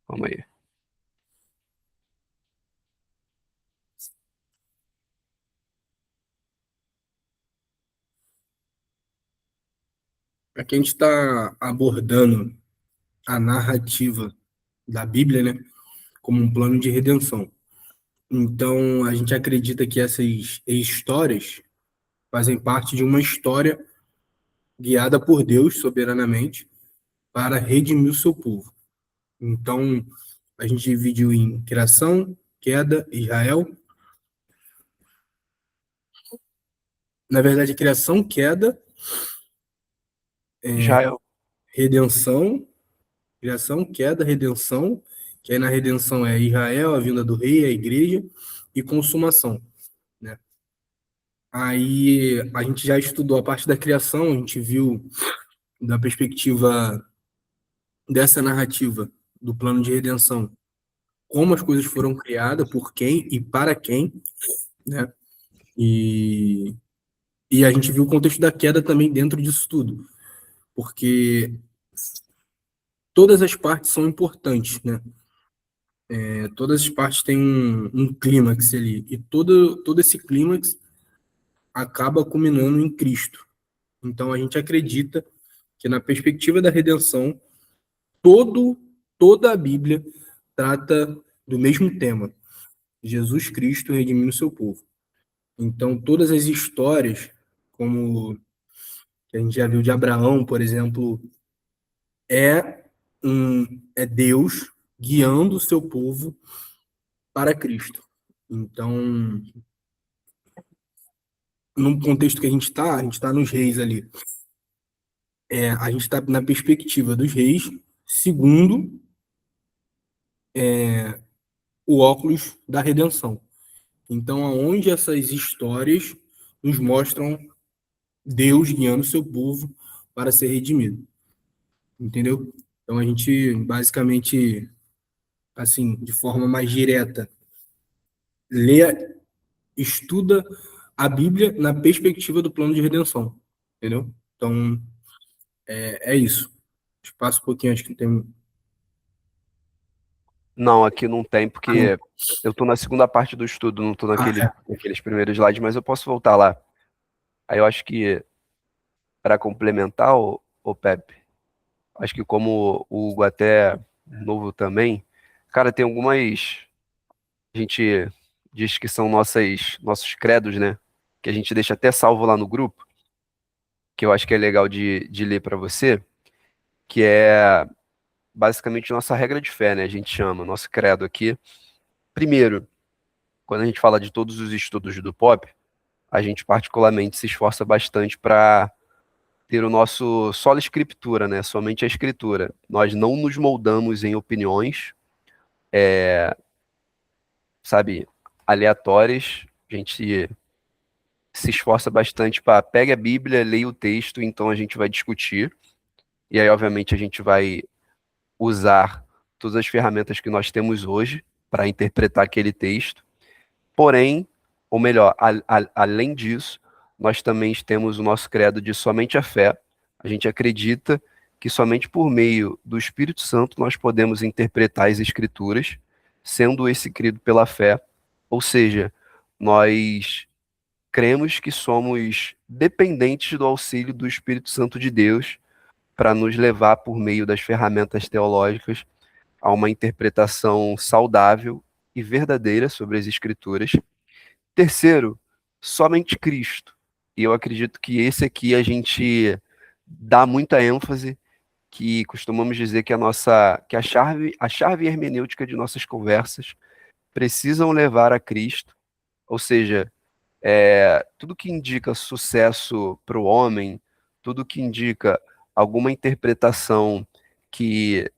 Calma aí. Aqui a gente está abordando a narrativa da Bíblia, né, como um plano de redenção. Então, a gente acredita que essas histórias fazem parte de uma história guiada por Deus soberanamente para redimir o seu povo. Então, a gente dividiu em criação, queda, Israel. Na verdade, criação, queda, Israel. redenção, criação, queda, redenção, que aí na redenção é Israel, a vinda do rei, a igreja, e consumação, né? Aí a gente já estudou a parte da criação, a gente viu da perspectiva dessa narrativa do plano de redenção, como as coisas foram criadas, por quem e para quem, né? E, e a gente viu o contexto da queda também dentro disso tudo, porque todas as partes são importantes, né? Todas as partes têm um clímax ali, e todo esse clímax acaba culminando em Cristo. Então a gente acredita que na perspectiva da redenção, todo, toda a Bíblia trata do mesmo tema: Jesus Cristo redimindo o seu povo. Então, todas as histórias, como que a gente já viu de Abraão, por exemplo, é, é Deus guiando o seu povo para Cristo. Então, no contexto que a gente está nos reis ali. A gente está na perspectiva dos reis, segundo o óculos da redenção. Então, aonde essas histórias nos mostram Deus guiando o seu povo para ser redimido, entendeu? Então, a gente basicamente, assim, de forma mais direta, lê, estuda a Bíblia na perspectiva do plano de redenção, entendeu? Então, é isso. Espaço um pouquinho, acho que tem. Não, aqui não tem, Ah, não. porque eu tô na segunda parte do estudo, não tô Ah, naqueles primeiros slides, mas eu posso voltar lá. Aí eu acho que, para complementar, o Pepe, acho que como o Hugo até é novo também, cara, tem algumas. A gente diz que são nossos credos, né? Que a gente deixa até salvo lá no grupo, que eu acho que é legal de ler para você, que é basicamente nossa regra de fé, né? A gente chama, nosso credo aqui. Primeiro, quando a gente fala de todos os estudos do pop, a gente particularmente se esforça bastante para ter o nosso sola escritura, né? Somente a escritura. Nós não nos moldamos em opiniões, sabe, aleatórias. A gente se esforça bastante para pegue a Bíblia, leia o texto, então a gente vai discutir. E aí, obviamente, a gente vai usar todas as ferramentas que nós temos hoje para interpretar aquele texto. Porém, ou melhor, além disso, nós também temos o nosso credo de somente a fé. A gente acredita que somente por meio do Espírito Santo nós podemos interpretar as Escrituras, sendo esse crido pela fé. Ou seja, nós cremos que somos dependentes do auxílio do Espírito Santo de Deus para nos levar por meio das ferramentas teológicas a uma interpretação saudável e verdadeira sobre as Escrituras. Terceiro, somente Cristo. E eu acredito que esse aqui a gente dá muita ênfase, que costumamos dizer que a chave hermenêutica de nossas conversas precisam levar a Cristo, ou seja, tudo que indica sucesso para o homem, tudo que indica alguma interpretação que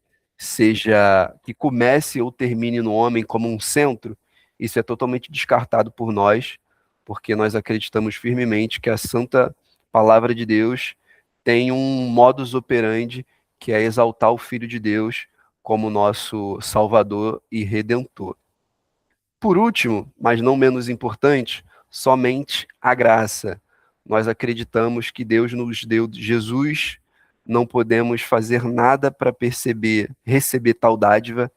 que comece ou termine no homem como um centro, isso é totalmente descartado por nós, porque nós acreditamos firmemente que a santa palavra de Deus tem um modus operandi que é exaltar o Filho de Deus como nosso Salvador e Redentor. Por último, mas não menos importante, somente a graça. Nós acreditamos que Deus nos deu Jesus, não podemos fazer nada para receber tal dádiva,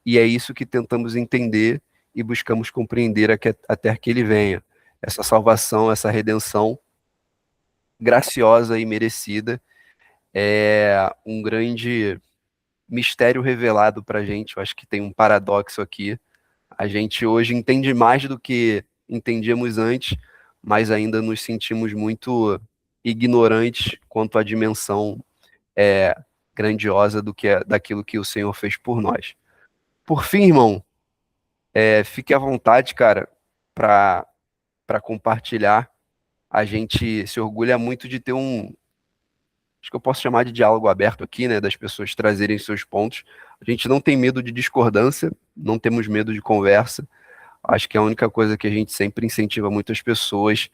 e é isso que tentamos entender e buscamos compreender até que ele venha. Essa salvação, essa redenção graciosa e merecida é um grande mistério revelado para a gente. Eu acho que tem um paradoxo aqui. A gente hoje entende mais do que entendíamos antes, mas ainda nos sentimos muito ignorantes quanto à dimensão grandiosa daquilo que o Senhor fez por nós. Por fim, irmão, fique à vontade, cara, para compartilhar. A gente se orgulha muito de ter acho que eu posso chamar de diálogo aberto aqui, né, das pessoas trazerem seus pontos. A gente não tem medo de discordância, não temos medo de conversa. Acho que a única coisa que a gente sempre incentiva muitas pessoas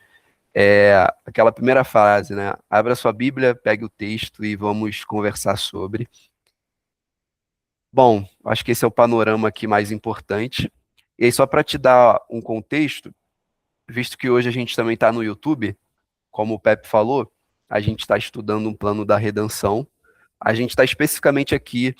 é aquela primeira frase, né? Abra sua Bíblia, pegue o texto e vamos conversar sobre. Bom, acho que esse é o panorama aqui mais importante. E aí, só para te dar um contexto, visto que hoje a gente também está no YouTube, como o Pepe falou, a gente está estudando um plano da redenção. A gente está especificamente aqui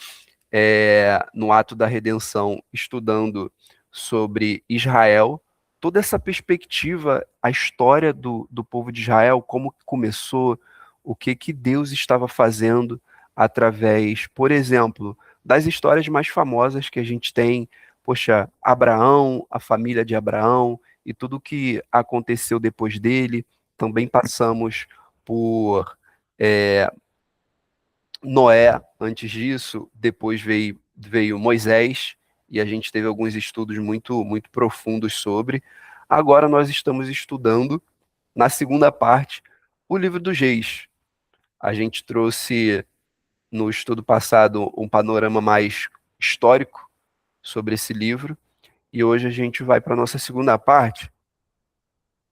no ato da redenção, estudando sobre Israel, toda essa perspectiva, a história do povo de Israel, como começou, o que Deus estava fazendo através, por exemplo, das histórias mais famosas que a gente tem, poxa, Abraão, a família de Abraão e tudo que aconteceu depois dele. Também passamos por Noé antes disso, depois veio Moisés, e a gente teve alguns estudos muito profundos sobre. Agora nós estamos estudando, na segunda parte, o livro dos Reis. A gente trouxe no estudo passado um panorama mais histórico sobre esse livro, e hoje a gente vai para a nossa segunda parte,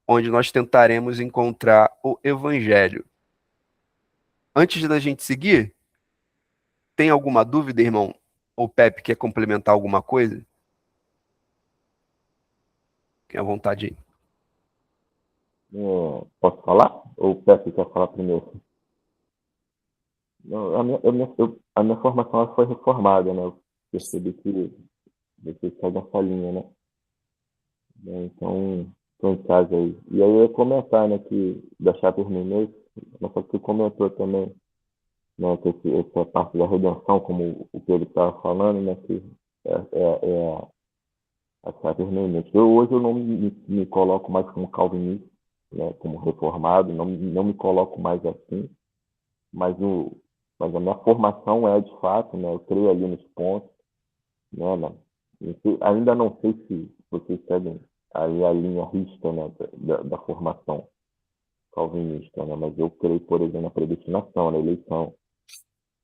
onde nós tentaremos encontrar o Evangelho. Antes da gente seguir, tem alguma dúvida, irmão? Ou Pepe quer complementar alguma coisa? Fique à vontade aí. Posso falar? Ou o Pepe quer falar primeiro? Não, a minha formação ela foi reformada, né? Eu percebi que você sai dessa linha, né? Então, estou em casa aí. E aí eu ia comentar, né, que da chapa Hermenês, mas só que você comentou também, né, que essa parte da redenção, como o Pedro estava falando, né, que é a chapa Hermenês. Hoje eu não me coloco mais como calvinista, né, como reformado, não me coloco mais assim, mas, mas a minha formação é de fato, né, eu creio ali nos pontos, né, ainda não sei se vocês seguem aí a linha rista, né, da formação calvinista, né, mas eu creio, por exemplo, na predestinação, na eleição,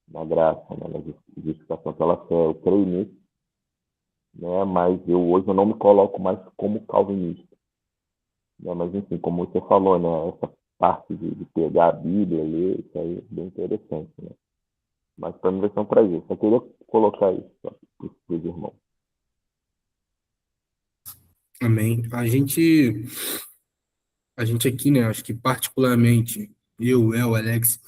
na graça, né, na justificação pela fé, eu creio nisso, né, mas hoje eu não me coloco mais como calvinista, né, mas enfim, como você falou, né, essa parte de pegar a Bíblia, ler, isso aí é bem interessante, né, mas para mim vai ser um prazer, só queria colocar isso para os irmãos. Amém. A gente aqui, né, acho que particularmente eu, El, Alex,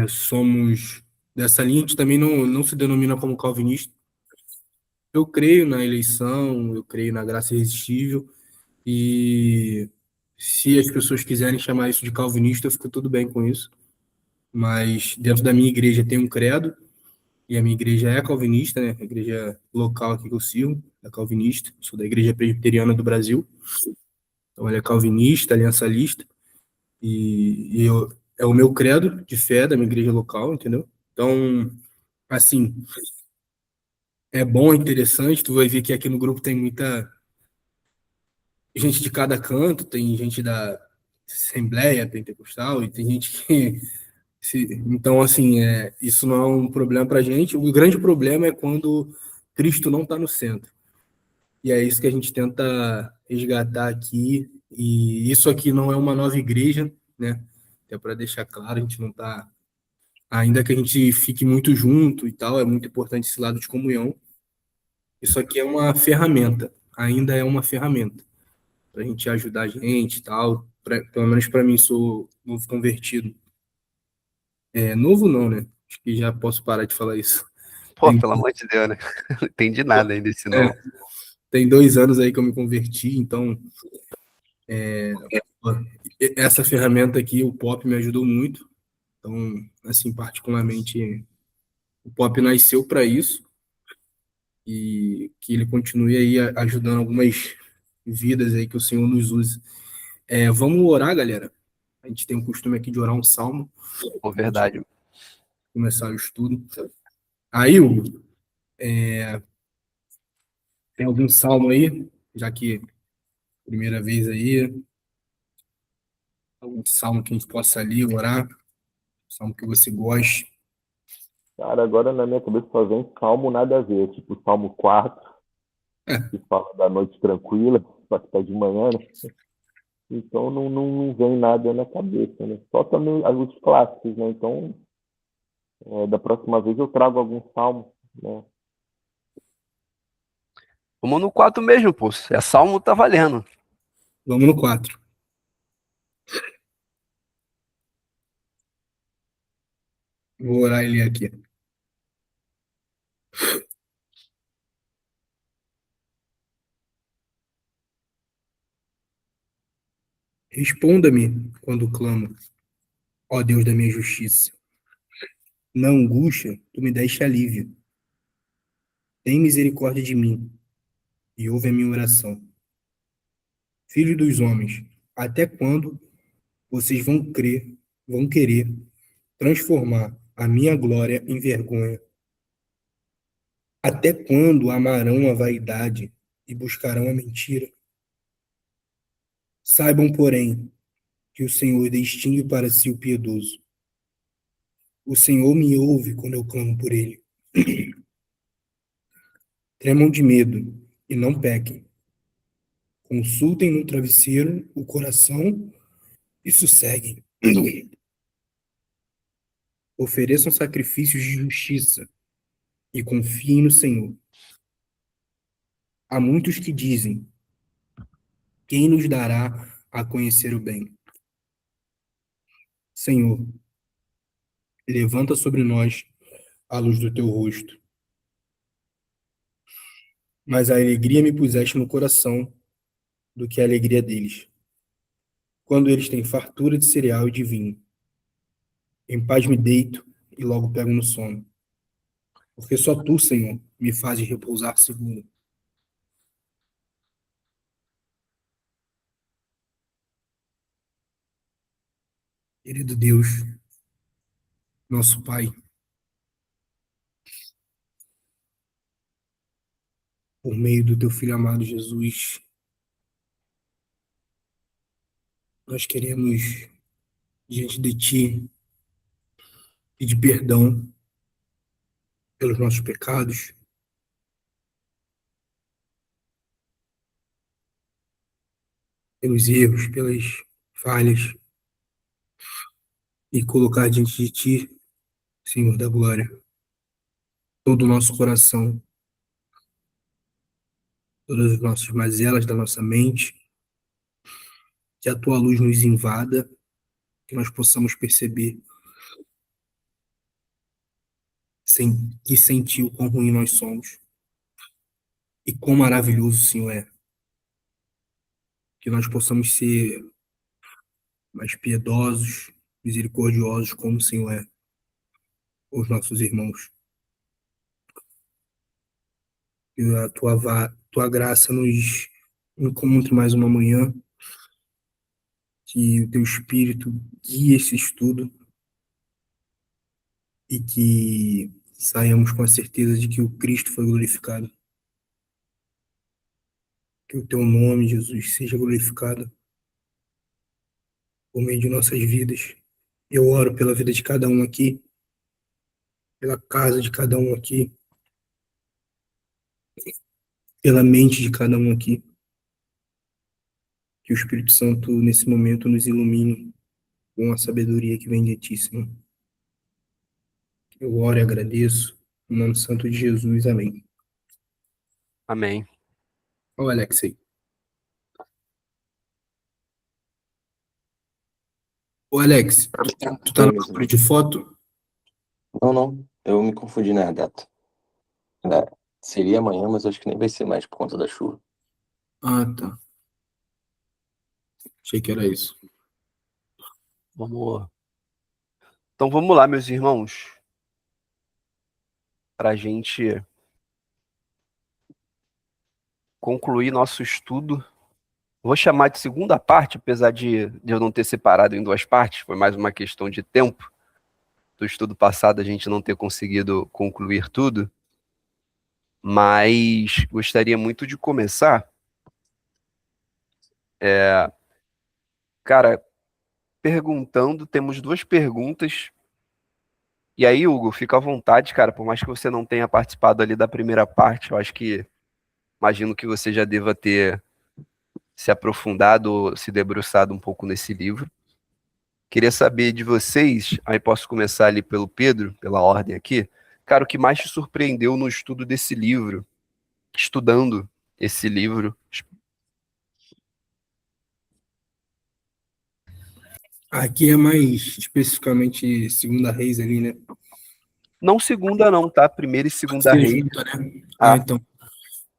somos dessa linha. A gente também não se denomina como calvinista. Eu creio na eleição, eu creio na graça irresistível, e se as pessoas quiserem chamar isso de calvinista, eu fico tudo bem com isso. Mas dentro da minha igreja tem um credo, e a minha igreja é calvinista, né? A igreja local aqui que eu sirvo é calvinista. Sou da Igreja Presbiteriana do Brasil. Então, ela é calvinista, aliançalista, é o meu credo de fé da minha igreja local, entendeu? Então, assim, é bom, é interessante. Tu vai ver que aqui no grupo tem muita gente de cada canto, tem gente da Assembleia Pentecostal e tem gente que. Então, assim, isso não é um problema para a gente. O grande problema é quando Cristo não está no centro. E é isso que a gente tenta resgatar aqui. E isso aqui não é uma nova igreja, né? É para deixar claro, a gente não está. Ainda que a gente fique muito junto e tal, é muito importante esse lado de comunhão. Isso aqui é uma ferramenta, ainda é uma ferramenta para a gente ajudar a gente e tal. Pelo menos para mim, sou novo convertido. Novo não, né? Acho que já posso parar de falar isso. Pô, pelo amor de Deus, né? Não entendi nada ainda desse nome. Tem 2 anos aí que eu me converti, então essa ferramenta aqui, o Pop, me ajudou muito. Então, assim, particularmente, o Pop nasceu para isso e que ele continue aí ajudando algumas vidas aí que o Senhor nos use. Vamos orar, galera. A gente tem o costume aqui de orar um salmo, Pô, verdade. começar o estudo. Aí, Hugo, tem algum salmo aí? Já que primeira vez aí, algum salmo que a gente possa ler, orar, salmo que você goste. Cara, agora na minha cabeça só vem Salmo nada a ver, tipo Salmo 4, que fala da noite tranquila, só que tá de manhã, né? Então não vem nada na cabeça, né? Só também os clássicos, né? Então, da próxima vez eu trago algum salmo, né? Vamos no 4 mesmo, pô. É Salmo, tá valendo. Vamos no 4. Vou orar ele aqui. Responda-me quando clamo, ó Deus da minha justiça. Na angústia, tu me deste alívio. Tem misericórdia de mim e ouve a minha oração. Filho dos homens, até quando vocês vão querer transformar a minha glória em vergonha? Até quando amarão a vaidade e buscarão a mentira? Saibam, porém, que o Senhor distingue para si o piedoso. O Senhor me ouve quando eu clamo por ele. Tremam de medo e não pequem. Consultem no travesseiro o coração e sosseguem. Ofereçam sacrifícios de justiça e confiem no Senhor. Há muitos que dizem: quem nos dará a conhecer o bem? Senhor, levanta sobre nós a luz do teu rosto. Mas a alegria me puseste no coração do que a alegria deles, quando eles têm fartura de cereal e de vinho. Em paz me deito e logo pego no sono. Porque só tu, Senhor, me fazes repousar seguro. Querido Deus, nosso Pai, por meio do teu Filho amado Jesus, nós queremos, diante de ti, pedir perdão pelos nossos pecados, pelos erros, pelas falhas, e colocar diante de ti, Senhor da glória, todo o nosso coração, todas as nossas mazelas da nossa mente, que a tua luz nos invada, que nós possamos perceber e sentir o quão ruim nós somos e quão maravilhoso o Senhor é. Que nós possamos ser mais piedosos, misericordiosos como o Senhor é, com os nossos irmãos. Que a tua graça nos encontre mais uma manhã, que o teu Espírito guie esse estudo e que saiamos com a certeza de que o Cristo foi glorificado. Que o teu nome, Jesus, seja glorificado por meio de nossas vidas. Eu oro pela vida de cada um aqui, pela casa de cada um aqui, pela mente de cada um aqui. Que o Espírito Santo, nesse momento, nos ilumine com a sabedoria que vem de ti, Senhor. Eu oro e agradeço. Em nome santo de Jesus, amém. Amém. Olha o Alex aí. Ô, Alex, tu tá Oi, na meus procura irmãos. de foto? Não, eu me confundi na data. né? Seria amanhã, mas acho que nem vai ser mais por conta da chuva. Ah, tá. Achei que era isso. Vamos. Então vamos lá, meus irmãos, para a gente concluir nosso estudo. Vou chamar de segunda parte, apesar de eu não ter separado em duas partes, foi mais uma questão de tempo do estudo passado a gente não ter conseguido concluir tudo, mas gostaria muito de começar, cara, perguntando, temos duas perguntas, e aí, Hugo, fica à vontade, cara, por mais que você não tenha participado ali da primeira parte, eu acho que, imagino que você já deva ter se aprofundado, se debruçado um pouco nesse livro. Queria saber de vocês, aí posso começar ali pelo Pedro, pela ordem aqui. Cara, o que mais te surpreendeu no estudo desse livro, estudando esse livro? Aqui é mais especificamente Segunda Reis ali, né? Não segunda não, tá? Primeira e segunda Ser Reis. junto, né? Ah, Ah, então.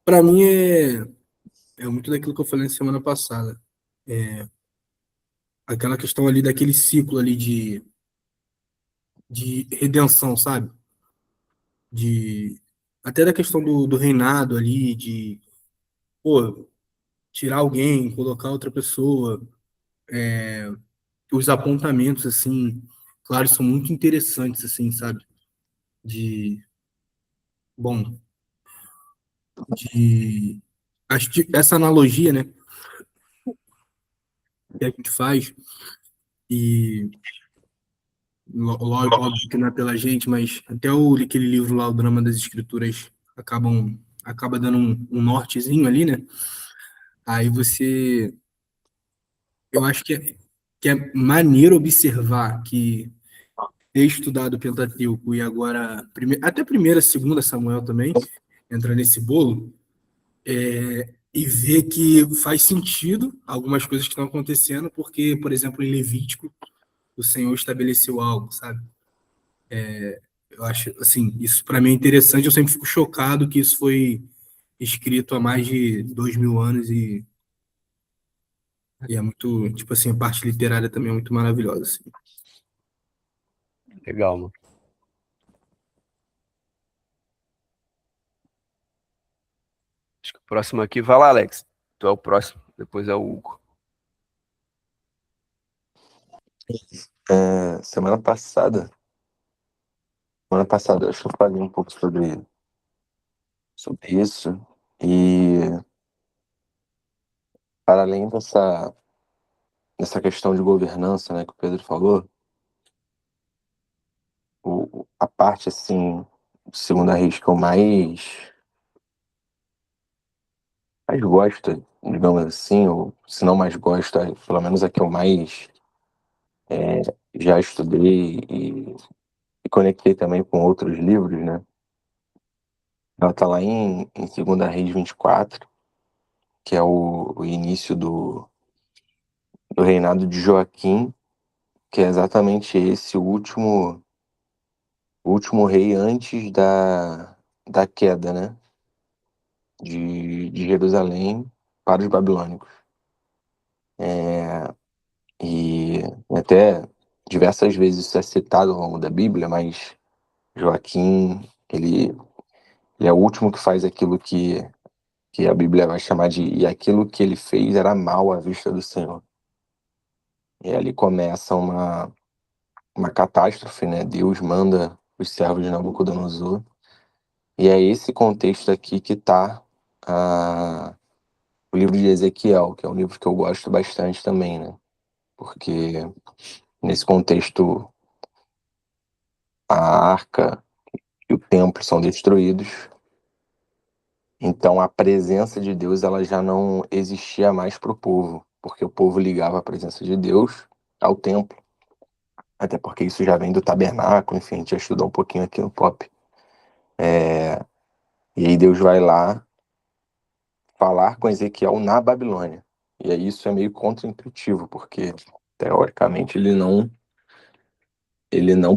Para mim é muito daquilo que eu falei na semana passada. Aquela questão ali daquele ciclo ali de redenção, sabe? De até da questão do reinado ali, de pô, tirar alguém, colocar outra pessoa, os apontamentos assim, claro, são muito interessantes assim, sabe? De bom, de acho que essa analogia, né, que a gente faz e óbvio que não é pela gente, mas até aquele livro lá, o Drama das Escrituras, acaba dando um nortezinho ali, né? Aí eu acho que é maneiro observar que ter estudado o Pentateuco e agora, até primeira, segunda Samuel também, entra nesse bolo, e ver que faz sentido algumas coisas que estão acontecendo, porque, por exemplo, em Levítico, o Senhor estabeleceu algo, sabe? Eu acho, assim, isso para mim é interessante, eu sempre fico chocado que isso foi escrito há mais de 2000 anos e é muito, tipo assim, a parte literária também é muito maravilhosa, assim. legal, mano. Acho que o próximo aqui, vai lá, Alex. Tu é o próximo, depois é o Hugo. Semana passada, eu acho que eu falei um pouco sobre isso. E para além dessa questão de governança, né, que o Pedro falou, a parte assim, de Segunda Reis que eu mais gosto, digamos assim, ou se não mais gosto, pelo menos a que eu mais já estudei e conectei também com outros livros, né? Ela tá lá em Segunda Reis 24, que é o início do reinado de Joaquim, que é exatamente esse o último rei antes da queda, né? De Jerusalém para os babilônicos. E até diversas vezes isso é citado ao longo da Bíblia, mas Joaquim, ele é o último que faz aquilo que a Bíblia vai chamar e aquilo que ele fez era mal à vista do Senhor. E ali começa uma catástrofe, né? Deus manda os servos de Nabucodonosor. E é esse contexto aqui que está o livro de Ezequiel, que é um livro que eu gosto bastante também, né? Porque nesse contexto a arca e o templo são destruídos. Então a presença de Deus ela já não existia mais para o povo, porque o povo ligava a presença de Deus ao templo. Até porque isso já vem do tabernáculo, enfim, a gente já estudou um pouquinho aqui no Pop. E aí Deus vai lá falar com Ezequiel na Babilônia. E aí isso é meio contraintuitivo, porque teoricamente ele não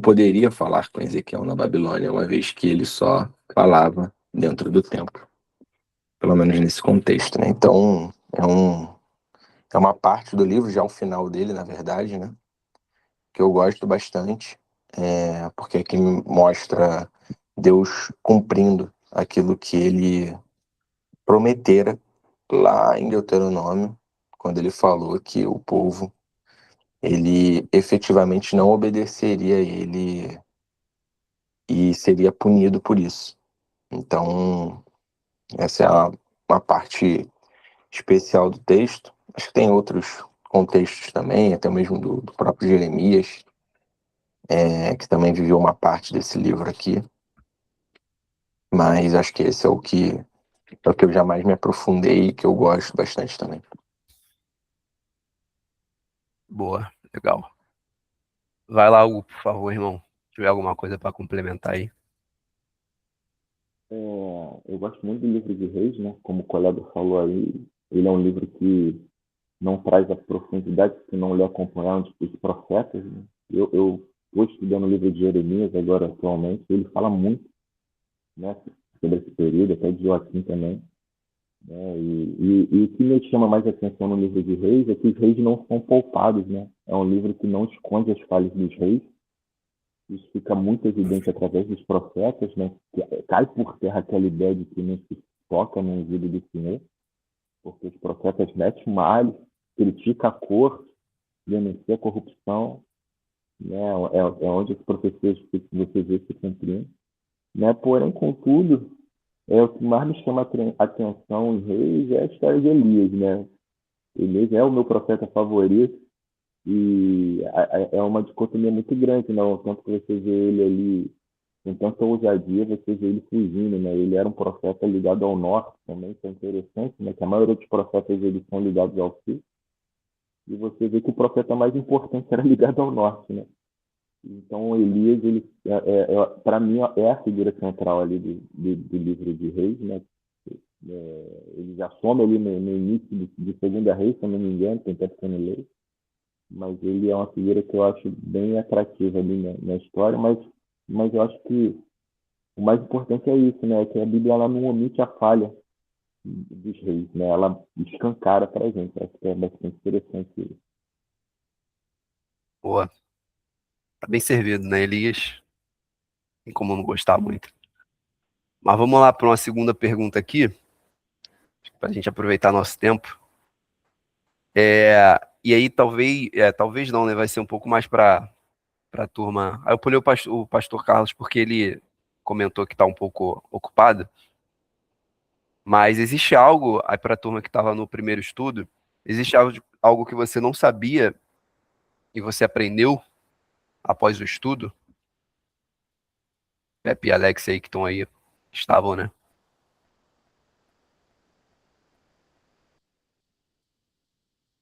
poderia falar com Ezequiel na Babilônia, uma vez que ele só falava dentro do templo, pelo menos nesse contexto, né? Então, é uma parte do livro, já o final dele, na verdade, né? Que eu gosto bastante, porque aqui mostra Deus cumprindo aquilo que ele prometera lá em Deuteronômio, quando ele falou que o povo, ele efetivamente não obedeceria a ele e seria punido por isso. Então, essa é uma parte especial do texto. Acho que tem outros contextos também, até mesmo do próprio Jeremias, que também viveu uma parte desse livro aqui. Mas acho que esse é o que eu jamais me aprofundei e que eu gosto bastante também. Boa, legal. Vai lá, Hugo, por favor, irmão. Se tiver alguma coisa para complementar aí. Eu gosto muito do livro de Reis, né? Como o colega falou aí, ele é um livro que não traz a profundidade se não lhe acompanhar os profetas, né? Eu estou estudando o livro de Jeremias agora atualmente, ele fala muito, né, sobre esse período, até de Joaquim também, né? E o que me chama mais atenção no livro de Reis é que os reis não são poupados, né? É um livro que não esconde as falhas dos reis. Isso fica muito evidente através dos profetas, né? Cai por terra aquela ideia de que não se toca no ungido do Senhor, porque os profetas metem males, criticam a corte, denunciam a corrupção, né? É onde as profecias que você vê se cumprindo, né? Porém, contudo, o que mais me chama a atenção em Reis é a história de Elias, né? Elias é o meu profeta favorito e é uma dicotomia muito grande, né? O tanto que você vê ele ali com tanta ousadia, você vê ele fugindo, né? Ele era um profeta ligado ao norte também, que é interessante, né? Que a maioria dos profetas eles são ligados ao sul, e você vê que o profeta mais importante era ligado ao norte, né? Então, Elias, ele, para mim, é a figura central ali do livro de Reis, né? Ele já some ali no início de Segunda Reis, se eu não me engano, tem tempo que eu não leio, mas ele é uma figura que eu acho bem atrativa ali na história, mas eu acho que o mais importante é isso, né? Que a Bíblia ela não omite a falha dos reis, né? Ela escancara para a gente. Acho que é bastante interessante isso. Boa. Tá bem servido, né, Elias? Tem como não gostar muito. Mas vamos lá para uma segunda pergunta aqui, para a gente aproveitar nosso tempo. E aí, talvez não, né? Vai ser um pouco mais para a turma. Aí eu pulei o pastor Carlos porque ele comentou que está um pouco ocupado. Mas existe algo, aí para a turma que estava no primeiro estudo, existe algo que você não sabia e você aprendeu após o estudo? Pepe e Alex aí que estão aí, estavam, né?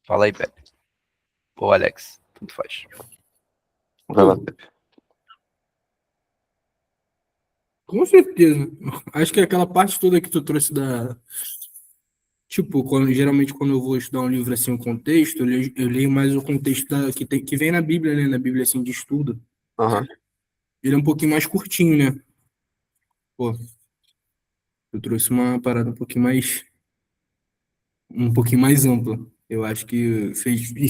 Fala aí, Pepe. Ou Alex, tanto faz. Vai lá, Pepe. Com certeza. Acho que aquela parte toda que tu trouxe da. Tipo, geralmente quando eu vou estudar um livro assim, um contexto, eu leio mais o contexto que vem na Bíblia, né? Na Bíblia assim, de estudo. Aham. Ele é um pouquinho mais curtinho, né? Pô, eu trouxe uma parada um pouquinho mais ampla. Eu acho que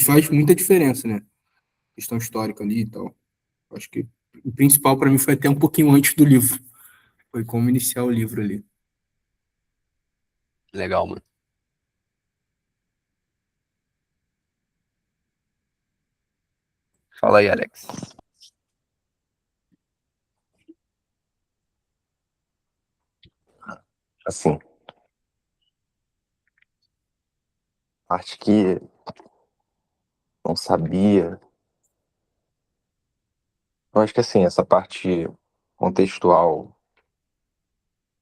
faz muita diferença, né? Questão histórica ali e tal. Acho que o principal para mim foi até um pouquinho antes do livro. Foi como iniciar o livro ali. Legal, mano. Fala aí, Alex. Assim, parte que não sabia. Eu acho que assim, essa parte contextual,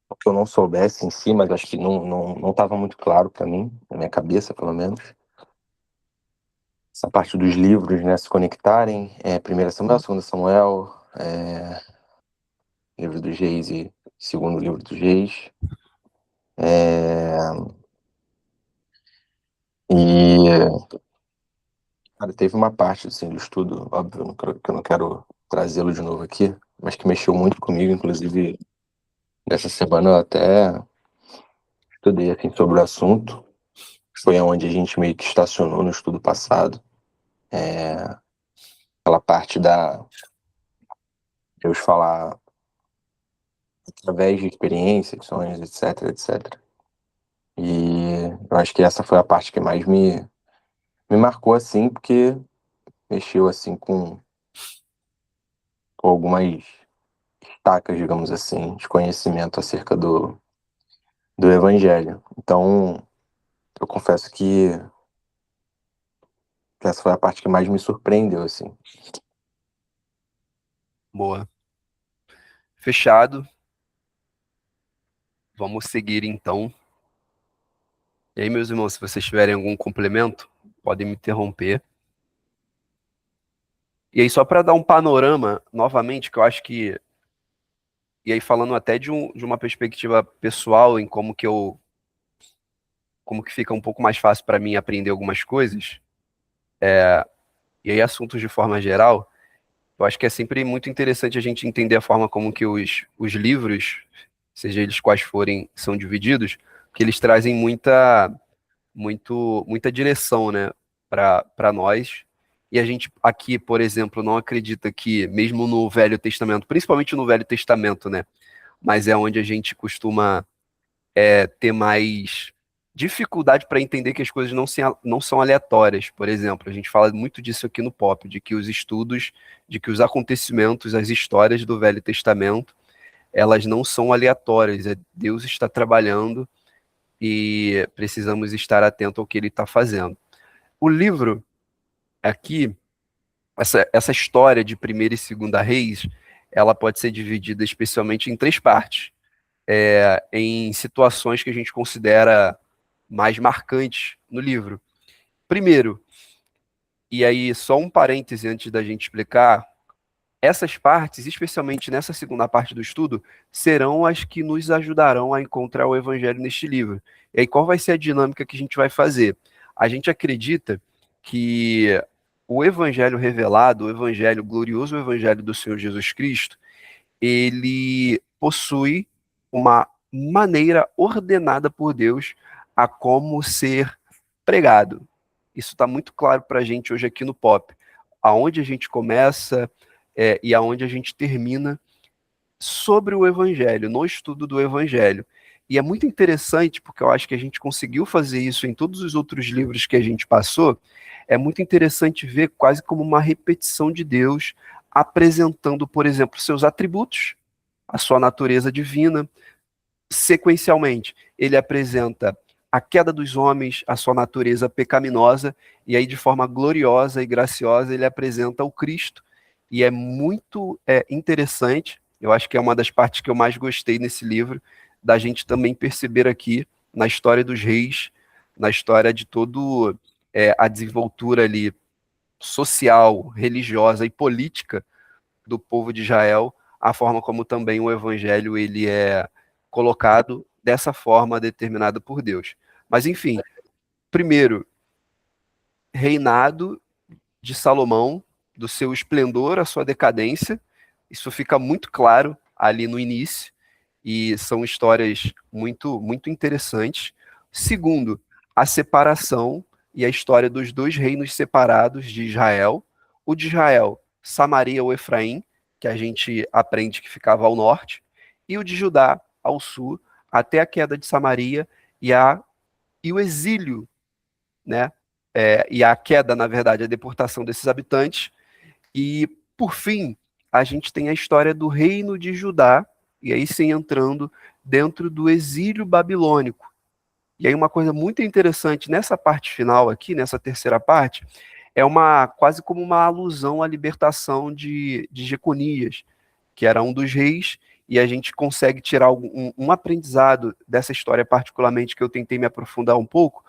o que eu não soubesse em si, mas acho que não estava muito claro para mim, na minha cabeça, pelo menos. Essa parte dos livros, né, se conectarem, 1 Samuel, 2 Samuel, livro dos Reis e segundo livro dos Reis. E, cara, teve uma parte, assim, do estudo, óbvio, que eu não quero trazê-lo de novo aqui, mas que mexeu muito comigo, inclusive dessa semana eu até estudei assim, sobre o assunto. Foi onde a gente meio que estacionou no estudo passado. Aquela parte da Deus falar através de experiências, sonhos, etc, etc. E eu acho que essa foi a parte que mais me marcou, assim, porque mexeu, assim, com algumas tacas, digamos assim, de conhecimento acerca do Evangelho. Então, eu confesso que essa foi a parte que mais me surpreendeu, assim. Boa. Fechado. Vamos seguir então. E aí, meus irmãos, se vocês tiverem algum complemento, podem me interromper. E aí, só para dar um panorama, novamente, que eu acho que. E aí, falando até de uma perspectiva pessoal, em como que fica um pouco mais fácil para mim aprender algumas coisas, e aí, assuntos de forma geral, eu acho que é sempre muito interessante a gente entender a forma como que os livros, seja eles quais forem, são divididos, porque eles trazem muita direção, né, para nós. E a gente aqui, por exemplo, não acredita que, mesmo no Velho Testamento, principalmente no Velho Testamento, né, mas é onde a gente costuma ter mais dificuldade para entender que as coisas não são aleatórias. Por exemplo, a gente fala muito disso aqui no Pop, de que os estudos, de que os acontecimentos, as histórias do Velho Testamento, elas não são aleatórias. Deus está trabalhando e precisamos estar atento ao que ele está fazendo. O livro aqui, essa história de Primeira e Segunda Reis, ela pode ser dividida especialmente em três partes, em situações que a gente considera mais marcantes no livro. Primeiro, e aí só um parêntese antes da gente explicar, essas partes, especialmente nessa segunda parte do estudo, serão as que nos ajudarão a encontrar o evangelho neste livro. E aí qual vai ser a dinâmica que a gente vai fazer? A gente acredita que o evangelho revelado, o evangelho glorioso, o evangelho do Senhor Jesus Cristo, ele possui uma maneira ordenada por Deus a como ser pregado. Isso está muito claro para a gente hoje aqui no Pop. Aonde a gente começa e aonde a gente termina sobre o Evangelho, no estudo do Evangelho. E é muito interessante, porque eu acho que a gente conseguiu fazer isso em todos os outros livros que a gente passou. É muito interessante ver quase como uma repetição de Deus apresentando, por exemplo, seus atributos, a sua natureza divina. Sequencialmente, ele apresenta a queda dos homens, a sua natureza pecaminosa, e aí, de forma gloriosa e graciosa, ele apresenta o Cristo. E é muito interessante, eu acho que é uma das partes que eu mais gostei nesse livro, da gente também perceber aqui, na história dos reis, na história de todo a desenvoltura ali social, religiosa e política do povo de Israel, a forma como também o evangelho ele é colocado dessa forma determinada por Deus. Mas enfim, primeiro, reinado de Salomão, do seu esplendor à sua decadência, isso fica muito claro ali no início, e são histórias muito interessantes. Segundo, a separação e a história dos dois reinos separados de Israel, o de Israel, Samaria ou Efraim, que a gente aprende que ficava ao norte, e o de Judá, ao sul, até a queda de Samaria e o exílio, né? E a queda, na verdade, a deportação desses habitantes. E, por fim, a gente tem a história do reino de Judá, e aí sim entrando dentro do exílio babilônico. E aí uma coisa muito interessante nessa parte final aqui, nessa terceira parte, é quase como uma alusão à libertação de Jeconias, que era um dos reis, e a gente consegue tirar um aprendizado dessa história particularmente, que eu tentei me aprofundar um pouco,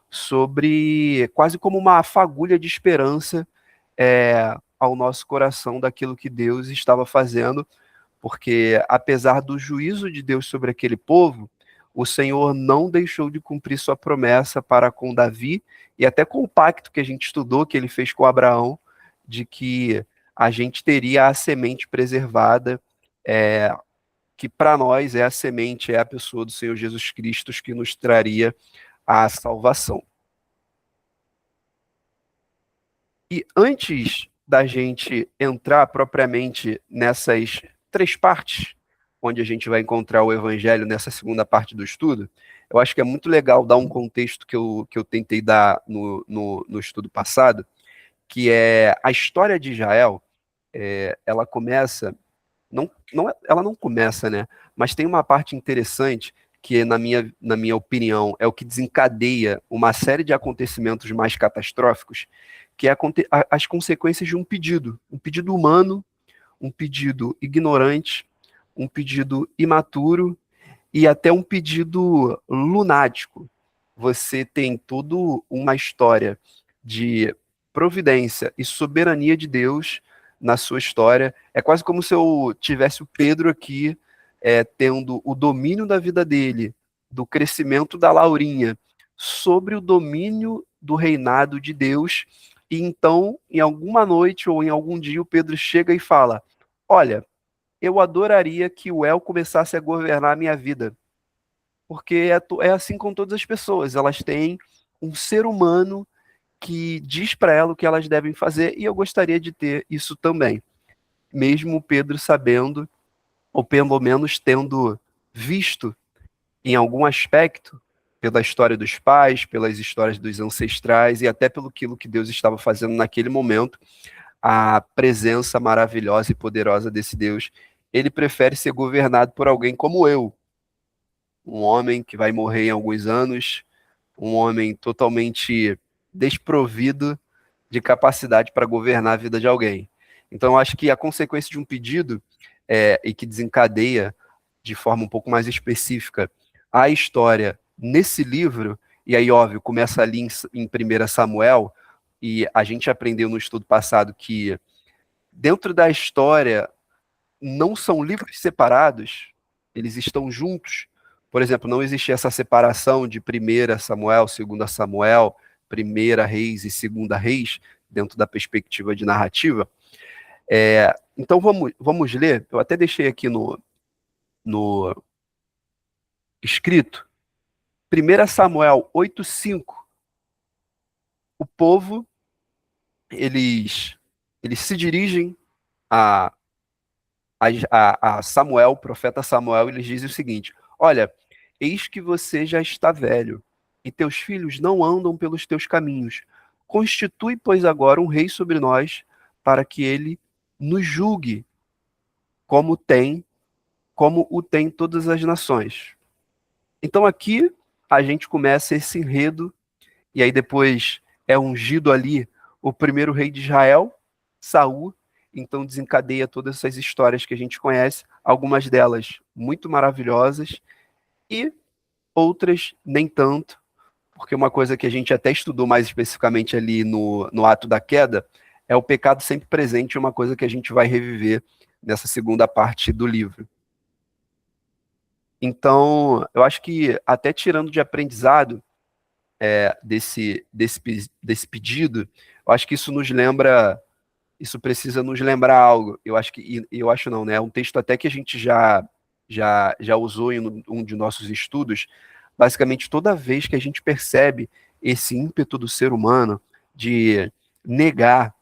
sobre quase como uma fagulha de esperança ao nosso coração daquilo que Deus estava fazendo, porque apesar do juízo de Deus sobre aquele povo, o Senhor não deixou de cumprir sua promessa para com Davi e até com o pacto que a gente estudou, que ele fez com Abraão, de que a gente teria a semente preservada que para nós é a semente, é a pessoa do Senhor Jesus Cristo que nos traria a salvação. E antes da gente entrar propriamente nessas 3 partes, onde a gente vai encontrar o Evangelho nessa segunda parte do estudo, eu acho que é muito legal dar um contexto que eu tentei dar no estudo passado, que é a história de Israel. Ela começa, ela não começa, né? Mas tem uma parte interessante que, na minha opinião, é o que desencadeia uma série de acontecimentos mais catastróficos, que é as consequências de um pedido humano, um pedido ignorante, um pedido imaturo e até um pedido lunático. Você tem toda uma história de providência e soberania de Deus na sua história. É quase como se eu tivesse o Pedro aqui, tendo o domínio da vida dele, do crescimento da Laurinha, sobre o domínio do reinado de Deus. E então, em alguma noite ou em algum dia, o Pedro chega e fala: olha, eu adoraria que o El começasse a governar a minha vida. Porque é assim com todas as pessoas. Elas têm um ser humano que diz para elas o que elas devem fazer, e eu gostaria de ter isso também. Mesmo o Pedro sabendo, ou pelo menos tendo visto em algum aspecto, pela história dos pais, pelas histórias dos ancestrais e até pelo que Deus estava fazendo naquele momento, a presença maravilhosa e poderosa desse Deus, ele prefere ser governado por alguém como eu, um homem que vai morrer em alguns anos, um homem totalmente desprovido de capacidade para governar a vida de alguém. Então, eu acho que a consequência de um pedido, e que desencadeia de forma um pouco mais específica a história nesse livro, e aí, óbvio, começa ali em 1 Samuel, e a gente aprendeu no estudo passado que dentro da história não são livros separados, eles estão juntos. Por exemplo, não existe essa separação de 1 Samuel, 2 Samuel, 1 Reis e 2 Reis, dentro da perspectiva de narrativa. Então vamos ler, eu até deixei aqui no escrito, 1 Samuel 8:5. O povo, eles se dirigem a Samuel, o profeta Samuel, e eles dizem o seguinte: olha, eis que você já está velho, e teus filhos não andam pelos teus caminhos. Constitui, pois, agora um rei sobre nós, para que ele nos julgue, como o tem todas as nações. Então aqui a gente começa esse enredo, e aí depois é ungido ali o primeiro rei de Israel, Saul. Então desencadeia todas essas histórias que a gente conhece, algumas delas muito maravilhosas e outras nem tanto, porque uma coisa que a gente até estudou mais especificamente ali no ato da queda é o pecado sempre presente, uma coisa que a gente vai reviver nessa segunda parte do livro. Então, eu acho que até tirando de aprendizado desse pedido, eu acho que isso precisa nos lembrar algo. Eu acho não, né? É um texto até que a gente já usou em um de nossos estudos. Basicamente, toda vez que a gente percebe esse ímpeto do ser humano de negar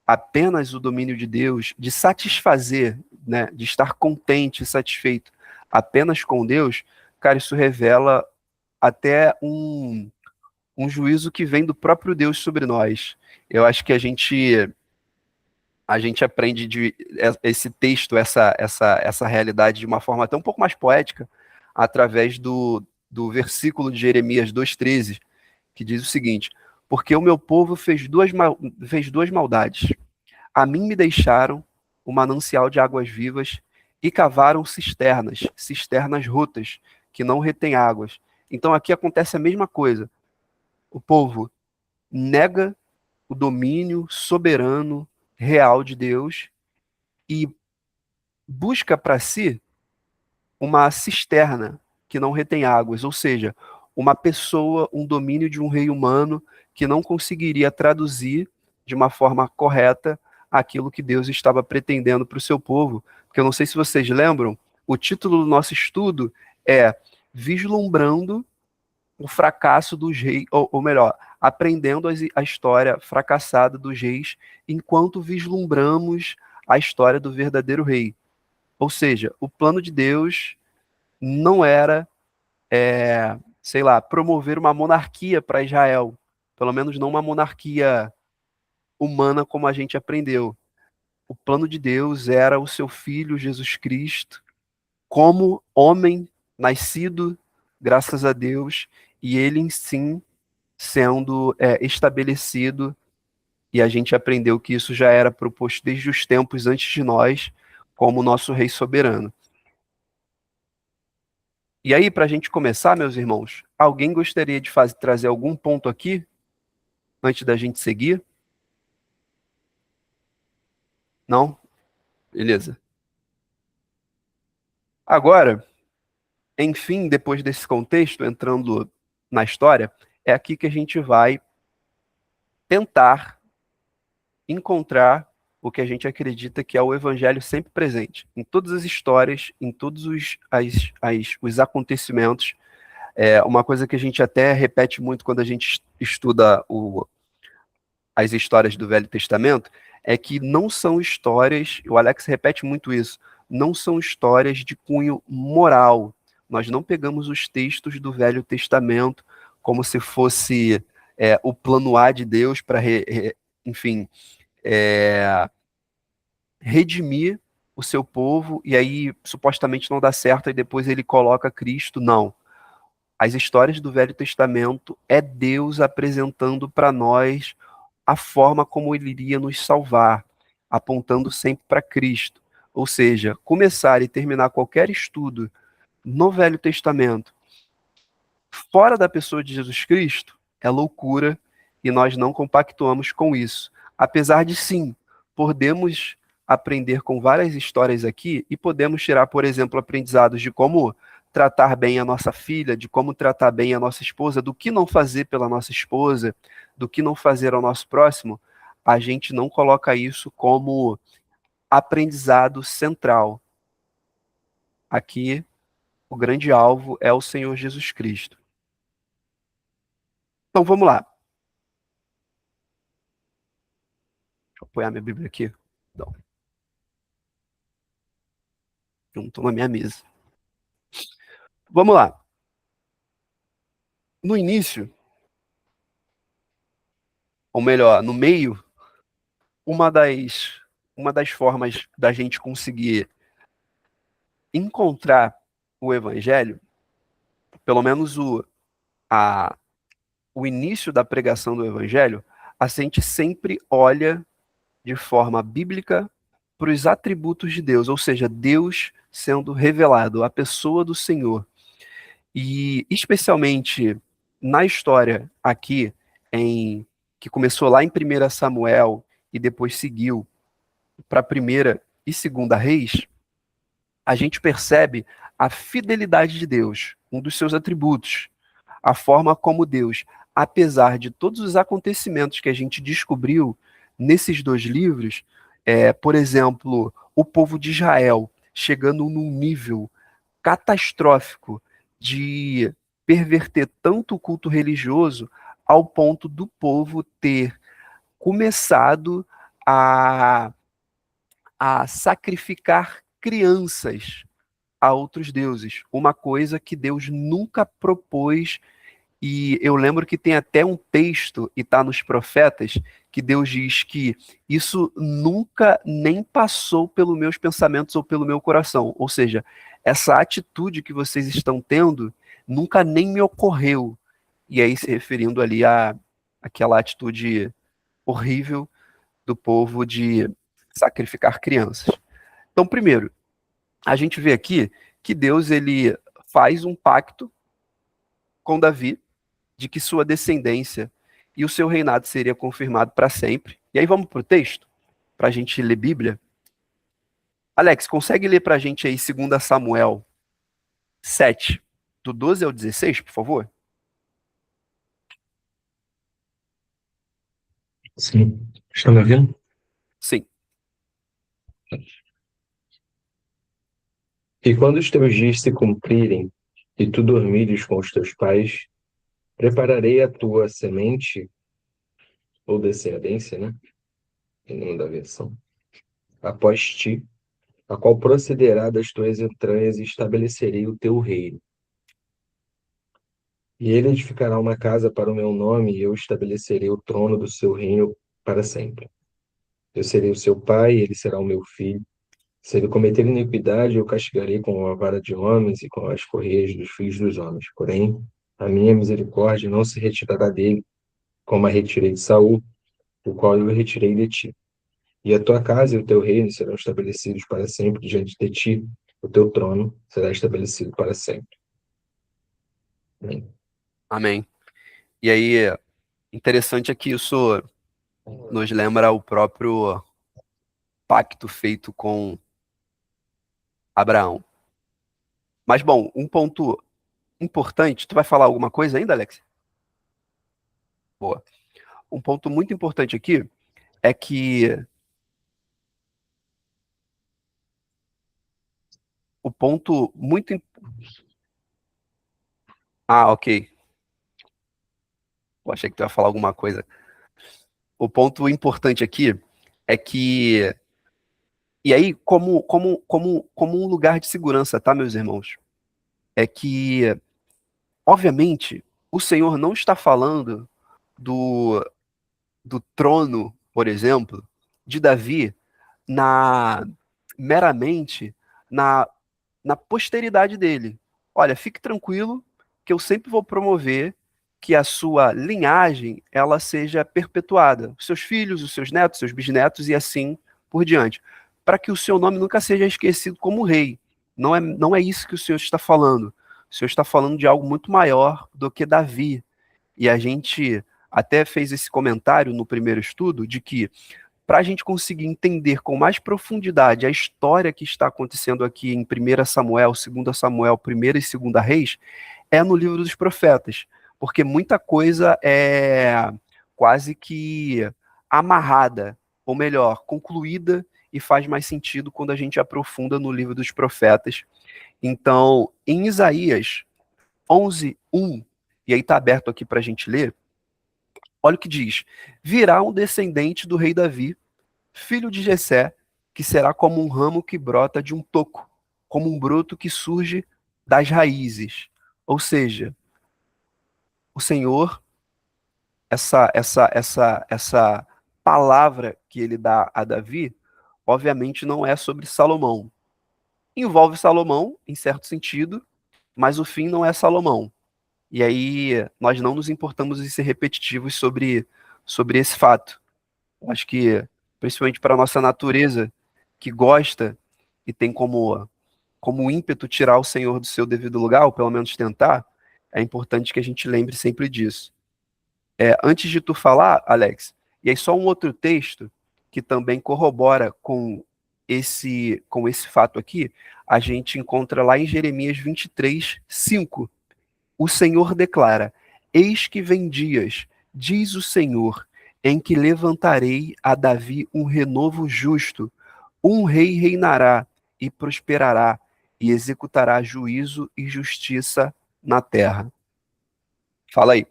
apenas o domínio de Deus, de satisfazer, né, de estar contente e satisfeito apenas com Deus, cara, isso revela até um juízo que vem do próprio Deus sobre nós. Eu acho que a gente aprende esse texto, essa realidade de uma forma até um pouco mais poética, através do versículo de Jeremias 2,13, que diz o seguinte: porque o meu povo fez duas maldades. A mim me deixaram o manancial de águas vivas e cavaram cisternas rotas, que não retêm águas. Então aqui acontece a mesma coisa. O povo nega o domínio soberano, real de Deus e busca para si uma cisterna que não retém águas, ou seja, uma pessoa, um domínio de um rei humano que não conseguiria traduzir de uma forma correta aquilo que Deus estava pretendendo para o seu povo. Porque eu não sei se vocês lembram, o título do nosso estudo é Vislumbrando o fracasso dos reis, ou melhor, aprendendo a história fracassada dos reis enquanto vislumbramos a história do verdadeiro rei. Ou seja, o plano de Deus não era, sei lá, promover uma monarquia para Israel, pelo menos não uma monarquia humana como a gente aprendeu. O plano de Deus era o seu filho Jesus Cristo como homem nascido, graças a Deus, e ele sim sendo estabelecido, e a gente aprendeu que isso já era proposto desde os tempos antes de nós, como nosso rei soberano. E aí, para a gente começar, meus irmãos, alguém gostaria de trazer algum ponto aqui, antes da gente seguir? Não? Beleza. Agora, enfim, depois desse contexto, entrando na história, é aqui que a gente vai tentar encontrar o que a gente acredita que é o evangelho sempre presente. Em todas as histórias, em todos os acontecimentos. É uma coisa que a gente até repete muito quando a gente estuda as histórias do Velho Testamento, é que não são histórias, o Alex repete muito isso, não são histórias de cunho moral. Nós não pegamos os textos do Velho Testamento como se fosse o plano A de Deus para, enfim, redimir o seu povo, e aí supostamente não dá certo, e depois ele coloca Cristo. Não. As histórias do Velho Testamento é Deus apresentando para nós a forma como ele iria nos salvar, apontando sempre para Cristo. Ou seja, começar e terminar qualquer estudo no Velho Testamento fora da pessoa de Jesus Cristo é loucura, e nós não compactuamos com isso. Apesar de sim, podemos aprender com várias histórias aqui e podemos tirar, por exemplo, aprendizados de como tratar bem a nossa filha, de como tratar bem a nossa esposa, do que não fazer pela nossa esposa, do que não fazer ao nosso próximo. A gente não coloca isso como aprendizado central. Aqui, o grande alvo é o Senhor Jesus Cristo. Então vamos lá. Deixa eu apoiar minha Bíblia aqui. Não, eu não estou na minha mesa. Vamos lá. No início, ou melhor, no meio, uma das formas da gente conseguir encontrar o Evangelho, pelo menos o início da pregação do Evangelho, a gente sempre olha de forma bíblica para os atributos de Deus, ou seja, Deus sendo revelado, a pessoa do Senhor. E especialmente na história aqui, que começou lá em 1 Samuel e depois seguiu para 1ª e 2ª Reis, a gente percebe a fidelidade de Deus, um dos seus atributos, a forma como Deus, apesar de todos os acontecimentos que a gente descobriu nesses dois livros, por exemplo, o povo de Israel chegando num nível catastrófico de perverter tanto o culto religioso ao ponto do povo ter começado a, a sacrificar crianças a outros deuses, uma coisa que Deus nunca propôs. E eu lembro que tem até um texto, e está nos profetas, que Deus diz que isso nunca nem passou pelos meus pensamentos ou pelo meu coração. Ou seja, essa atitude que vocês estão tendo nunca nem me ocorreu. E aí se referindo ali a aquela atitude horrível do povo de sacrificar crianças. Então, primeiro, a gente vê aqui que Deus ele faz um pacto com Davi de que sua descendência e o seu reinado seria confirmado para sempre. E aí vamos para o texto, para a gente ler Bíblia. Alex, consegue ler para a gente aí 2 Samuel 7, do 12 ao 16, por favor? Sim. Está me ouvindo? Sim. E quando os teus dias se cumprirem e tu dormires com os teus pais, prepararei a tua semente, ou descendência, né? Em nome da versão, após ti, a qual procederá das tuas entranhas e estabelecerei o teu reino. E ele edificará uma casa para o meu nome, e eu estabelecerei o trono do seu reino para sempre. Eu serei o seu pai, e ele será o meu filho. Se ele cometer iniquidade, eu castigarei com a vara de homens e com as correias dos filhos dos homens. Porém, a minha misericórdia não se retirará dele, como a retirei de Saul, o qual eu retirei de ti. E a tua casa e o teu reino serão estabelecidos para sempre diante de ti, o teu trono será estabelecido para sempre. Amém. Amém. E aí, interessante é que isso nos lembra o próprio pacto feito com Abraão. Mas, bom, um ponto importante. Tu vai falar alguma coisa ainda, Alex? Boa. Um ponto muito importante aqui é que o ponto muito. Ah, ok. Eu achei que tu ia falar alguma coisa. O ponto importante aqui é que. E aí, como um lugar de segurança, tá, meus irmãos? É que, obviamente, o Senhor não está falando do, do trono, por exemplo, de Davi na meramente na, na posteridade dele. Olha, fique tranquilo que eu sempre vou promover que a sua linhagem ela seja perpetuada, os seus filhos, os seus netos, seus bisnetos e assim por diante, para que o seu nome nunca seja esquecido como rei. Não é isso que o Senhor está falando. O Senhor está falando de algo muito maior do que Davi. E a gente até fez esse comentário no primeiro estudo de que para a gente conseguir entender com mais profundidade a história que está acontecendo aqui em 1 Samuel, 2 Samuel, 1 e 2 Reis, é no livro dos profetas, porque muita coisa é quase que amarrada, ou melhor, concluída e faz mais sentido quando a gente aprofunda no livro dos profetas. Então, em Isaías 11:1, e aí está aberto aqui para a gente ler, olha o que diz: virá um descendente do rei Davi, filho de Jessé, que será como um ramo que brota de um toco, como um broto que surge das raízes. Ou seja, o Senhor, essa palavra que ele dá a Davi, obviamente não é sobre Salomão. Envolve Salomão, em certo sentido, mas o fim não é Salomão. E aí nós não nos importamos em ser repetitivos sobre esse fato. Acho que, principalmente para a nossa natureza, que gosta e tem como ímpeto tirar o Senhor do seu devido lugar, ou pelo menos tentar, é importante que a gente lembre sempre disso. Antes de tu falar, Alex, e aí só um outro texto que também corrobora com esse fato aqui, a gente encontra lá em Jeremias 23:5. O Senhor declara: Eis que vem dias, diz o Senhor, em que levantarei a Davi um renovo justo. Um rei reinará e prosperará, e executará juízo e justiça na terra. Fala aí.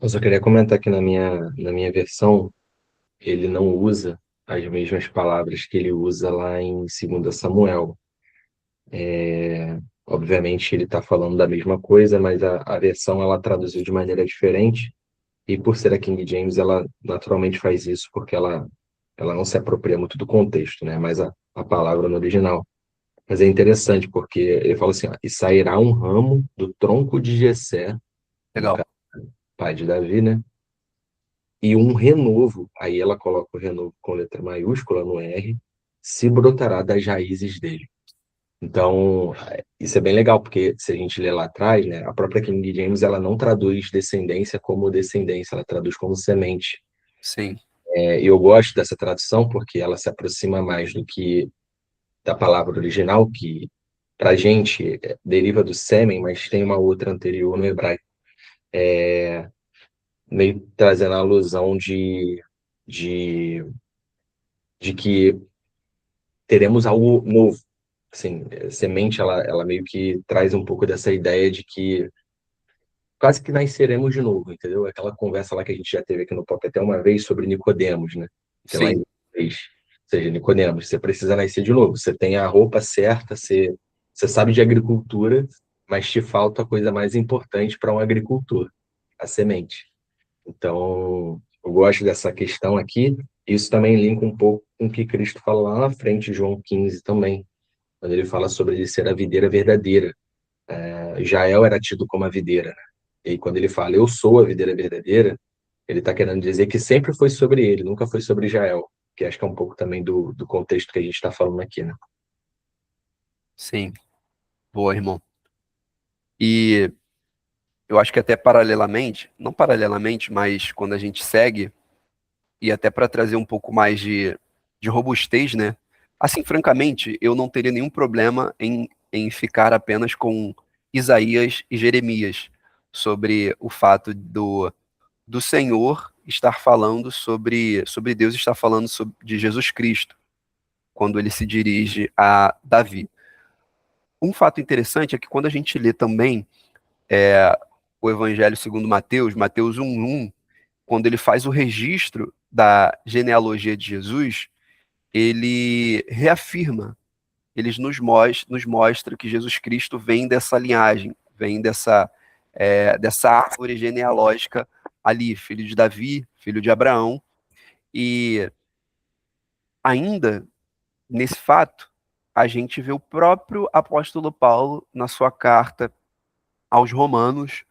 Eu só queria comentar que na minha versão, ele não usa as mesmas palavras que ele usa lá em 2 Samuel. Obviamente ele está falando da mesma coisa, mas a versão ela traduziu de maneira diferente, e por ser a King James, ela naturalmente faz isso porque ela não se apropria muito do contexto, né? Mas a palavra no original. Mas é interessante porque ele fala assim, ó, e sairá um ramo do tronco de Jessé, no Legal. caso, pai de Davi, né? E um renovo, aí ela coloca o renovo com letra maiúscula no R, se brotará das raízes dele. Então, isso é bem legal, porque se a gente ler lá atrás, né, a própria King James, ela não traduz descendência como descendência, ela traduz como semente. Sim, E eu gosto dessa tradução porque ela se aproxima mais do que da palavra original, que para a gente deriva do sêmen, mas tem uma outra anterior no hebraico, meio trazendo a alusão de que teremos algo novo. Assim, semente, ela meio que traz um pouco dessa ideia de que quase que nasceremos de novo, entendeu? Aquela conversa lá que a gente já teve aqui no Pop até uma vez sobre Nicodemos, né? Sei lá, Sim, em inglês. Ou seja, Nicodemos, você precisa nascer de novo. Você tem a roupa certa, você sabe de agricultura, mas te falta a coisa mais importante para um agricultor, a semente. Então, eu gosto dessa questão aqui. Isso também linka um pouco com o que Cristo fala lá na frente, João 15 também, quando ele fala sobre ele ser a videira verdadeira. Jael era tido como a videira, né? E quando ele fala, eu sou a videira verdadeira, ele está querendo dizer que sempre foi sobre ele, nunca foi sobre Jael, que acho que é um pouco também do contexto que a gente está falando aqui, né? sim. Boa, irmão. E eu acho que até paralelamente, não paralelamente, mas quando a gente segue, e até para trazer um pouco mais de robustez, né? Assim, francamente, eu não teria nenhum problema em ficar apenas com Isaías e Jeremias sobre o fato do Senhor estar falando sobre Deus estar falando de Jesus Cristo, quando ele se dirige a Davi. Um fato interessante é que quando a gente lê também o Evangelho segundo Mateus, Mateus 1:1, quando ele faz o registro da genealogia de Jesus, ele reafirma, nos mostra que Jesus Cristo vem dessa linhagem, vem dessa árvore genealógica ali, filho de Davi, filho de Abraão, e ainda nesse fato, a gente vê o próprio apóstolo Paulo na sua carta aos Romanos,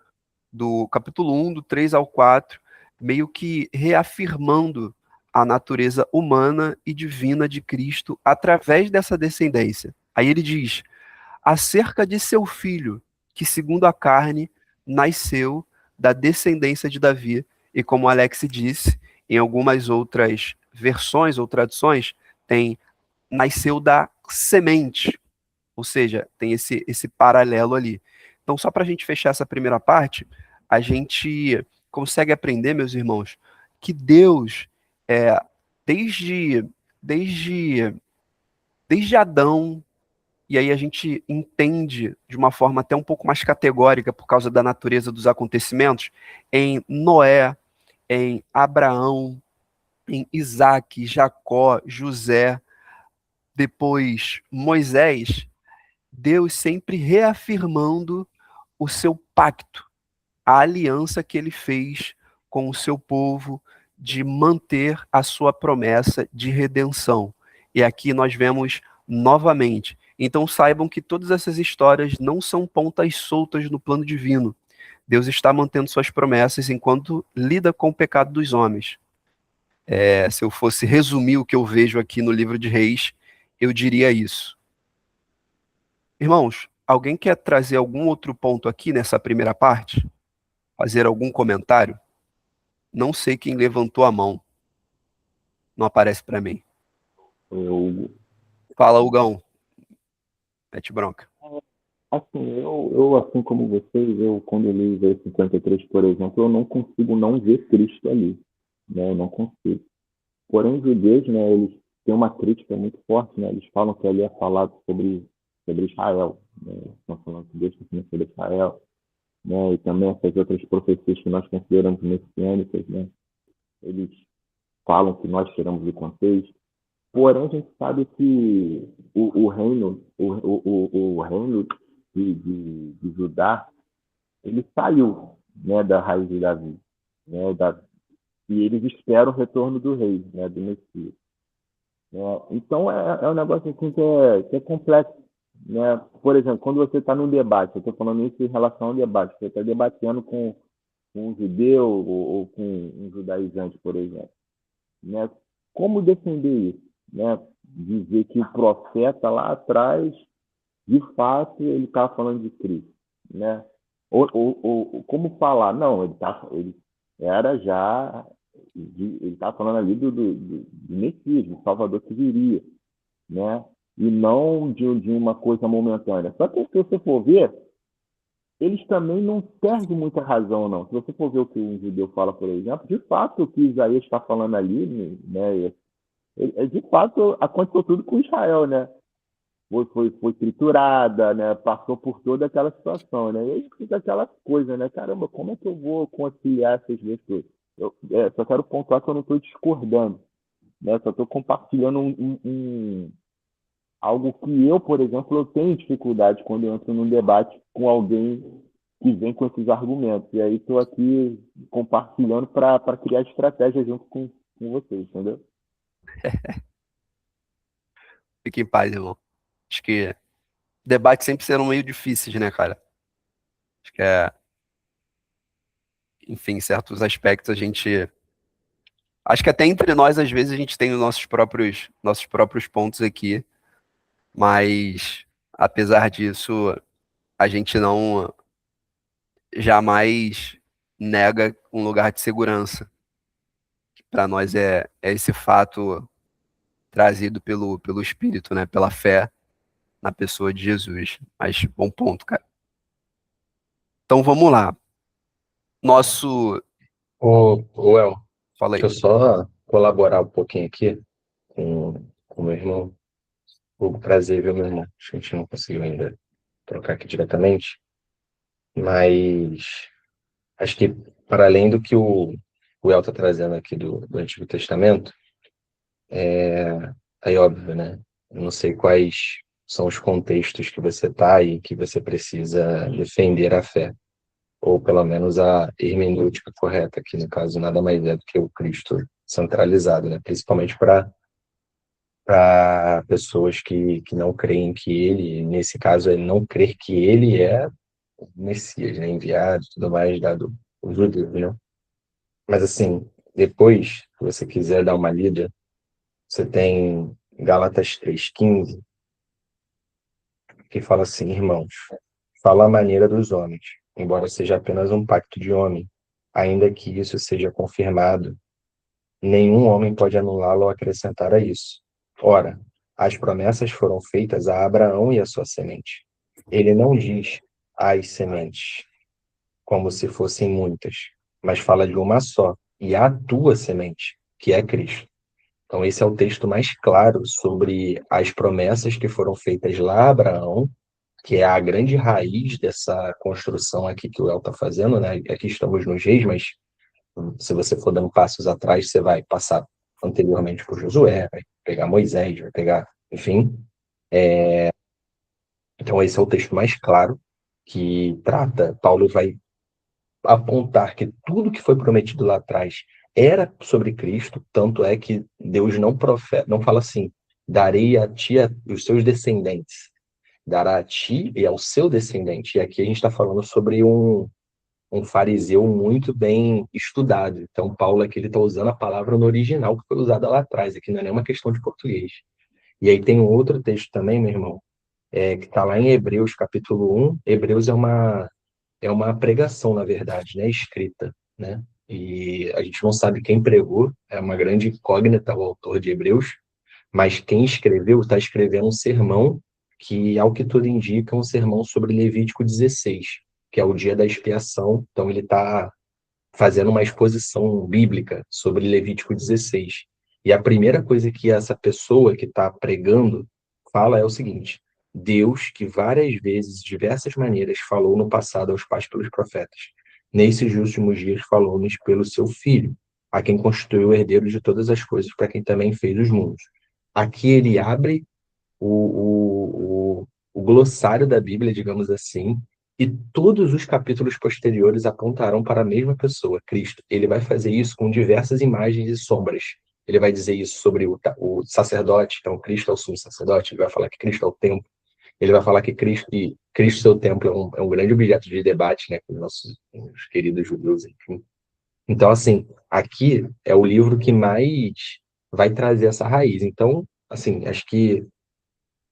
do capítulo 1, do 3 ao 4, meio que reafirmando a natureza humana e divina de Cristo através dessa descendência. Aí ele diz: acerca de seu filho, que segundo a carne nasceu da descendência de Davi, e como Alex disse, em algumas outras versões ou traduções, tem nasceu da semente, ou seja, tem esse paralelo ali. Então, só para a gente fechar essa primeira parte, a gente consegue aprender, meus irmãos, que Deus, é, desde, desde, desde Adão, e aí a gente entende de uma forma até um pouco mais categórica, por causa da natureza dos acontecimentos, em Noé, em Abraão, em Isaac, Jacó, José, depois Moisés, Deus sempre reafirmando o seu pacto, a aliança que ele fez com o seu povo de manter a sua promessa de redenção. E aqui nós vemos novamente. Então saibam que todas essas histórias não são pontas soltas no plano divino. Deus está mantendo suas promessas enquanto lida com o pecado dos homens. Se eu fosse resumir o que eu vejo aqui no livro de Reis, eu diria isso. Irmãos, alguém quer trazer algum outro ponto aqui nessa primeira parte? Fazer algum comentário? Não sei quem levantou a mão. Não aparece para mim. Eu, Fala, Hugão. Mete bronca. assim, assim como vocês, quando eu li Isaías 53, por exemplo, eu não consigo não ver Cristo ali, né? Eu não consigo. Porém, os judeus, né, eles têm uma crítica muito forte, né? Eles falam que ali é falado sobre Israel, né? Estão falando que Deus está falando sobre Israel, né? E também essas outras profecias que nós consideramos messiânicas, né? Eles falam que nós tiramos do contexto. Porém, a gente sabe que o reino, o reino de Judá, ele saiu, né, da raiz de Davi, né, e eles esperam o retorno do rei, né, do Messias. Então, é um negócio assim que é complexo. Né? Por exemplo, quando você está num debate, eu estou falando isso em relação ao debate, você está debatendo com um judeu ou com um judaizante, por exemplo. Né? Como defender isso? Né? Dizer que o profeta lá atrás, de fato, ele estava falando de Cristo. Né? Ou como falar? Não, ele era já. Ele estava falando ali do Messias, do Salvador que viria. Né? E não de uma coisa momentânea. Só que se você for ver, eles também não perdem muita razão, não. Se você for ver o que um judeu fala, por exemplo, de fato, o que Isaías está falando ali, né, De fato, aconteceu tudo com Israel, né? Foi triturada, né? Passou por toda aquela situação, né? E aí fica aquela coisa, né? Caramba, como é que eu vou conciliar essas duas coisas? Só quero pontuar que eu não estou discordando, né? Só estou compartilhando algo que eu, por exemplo, eu tenho dificuldade quando eu entro num debate com alguém que vem com esses argumentos. E aí estou aqui compartilhando para criar estratégia junto com vocês, entendeu? Fique em paz, irmão. Acho que debates sempre serão meio difíceis, né, cara? Acho que enfim, em certos aspectos a gente. Acho que até entre nós, às vezes, a gente tem os nossos próprios pontos aqui, mas apesar disso, a gente não jamais nega um lugar de segurança. Para nós é esse fato trazido pelo Espírito, né? Pela fé na pessoa de Jesus. Mas bom ponto, cara. Então vamos lá. Nosso. Ô El, Fala deixa aí. eu só colaborar um pouquinho aqui com o meu irmão. O prazer, viu, meu irmão? Acho que a gente não conseguiu ainda trocar aqui diretamente, mas acho que para além do que o El está trazendo aqui do Antigo Testamento, aí óbvio, né? Eu não sei quais são os contextos que você está e que você precisa defender a fé, ou pelo menos a hermenêutica correta, que no caso nada mais é do que o Cristo centralizado, né? Principalmente para pessoas que não creem que ele, nesse caso, é não crer que ele é o Messias, né? Enviado e tudo mais, dado os judeus, né? Mas assim, depois, se você quiser dar uma lida, você tem Gálatas 3:15, que fala assim, irmãos, fala a maneira dos homens, embora seja apenas um pacto de homem, ainda que isso seja confirmado, nenhum homem pode anulá-lo ou acrescentar a isso. Ora, as promessas foram feitas a Abraão e a sua semente. Ele não diz as sementes, como se fossem muitas, mas fala de uma só, e a tua semente, que é Cristo. Então, esse é o texto mais claro sobre as promessas que foram feitas lá a Abraão, que é a grande raiz dessa construção aqui que o El está fazendo, né? Aqui estamos nos reis, mas se você for dando passos atrás, você vai passar anteriormente por Josué, vai pegar Moisés, vai pegar, enfim. Então, esse é o texto mais claro que trata. Paulo vai apontar que tudo que foi prometido lá atrás era sobre Cristo, tanto é que Deus não fala assim, darei a ti os seus descendentes, dará a ti e ao seu descendente. E aqui a gente está falando sobre um fariseu muito bem estudado. Então, Paulo aqui ele está usando a palavra no original que foi usada lá atrás, aqui não é nenhuma questão de português. E aí tem um outro texto também, meu irmão, que está lá em Hebreus, capítulo 1. Hebreus é uma pregação, na verdade, né, escrita, né? E a gente não sabe quem pregou, é uma grande incógnita o autor de Hebreus, mas quem escreveu está escrevendo um sermão que, ao que tudo indica, é um sermão sobre Levítico 16, que é o dia da expiação. Então ele está fazendo uma exposição bíblica sobre Levítico 16. E a primeira coisa que essa pessoa que está pregando fala é o seguinte: Deus, que várias vezes, de diversas maneiras, falou no passado aos pais pelos profetas, nesses últimos dias falou-nos pelo seu Filho, a quem constituiu o herdeiro de todas as coisas, para quem também fez os mundos. Aqui ele abre o glossário da Bíblia, digamos assim, e todos os capítulos posteriores apontarão para a mesma pessoa, Cristo. Ele vai fazer isso com diversas imagens e sombras. Ele vai dizer isso sobre o sacerdote, então Cristo é o sumo sacerdote, ele vai falar que Cristo é o templo, ele vai falar que Cristo seu templo é um grande objeto de debate, né, com os nossos os queridos judeus, enfim. Então, assim, aqui é o livro que mais vai trazer essa raiz. Então, assim, acho que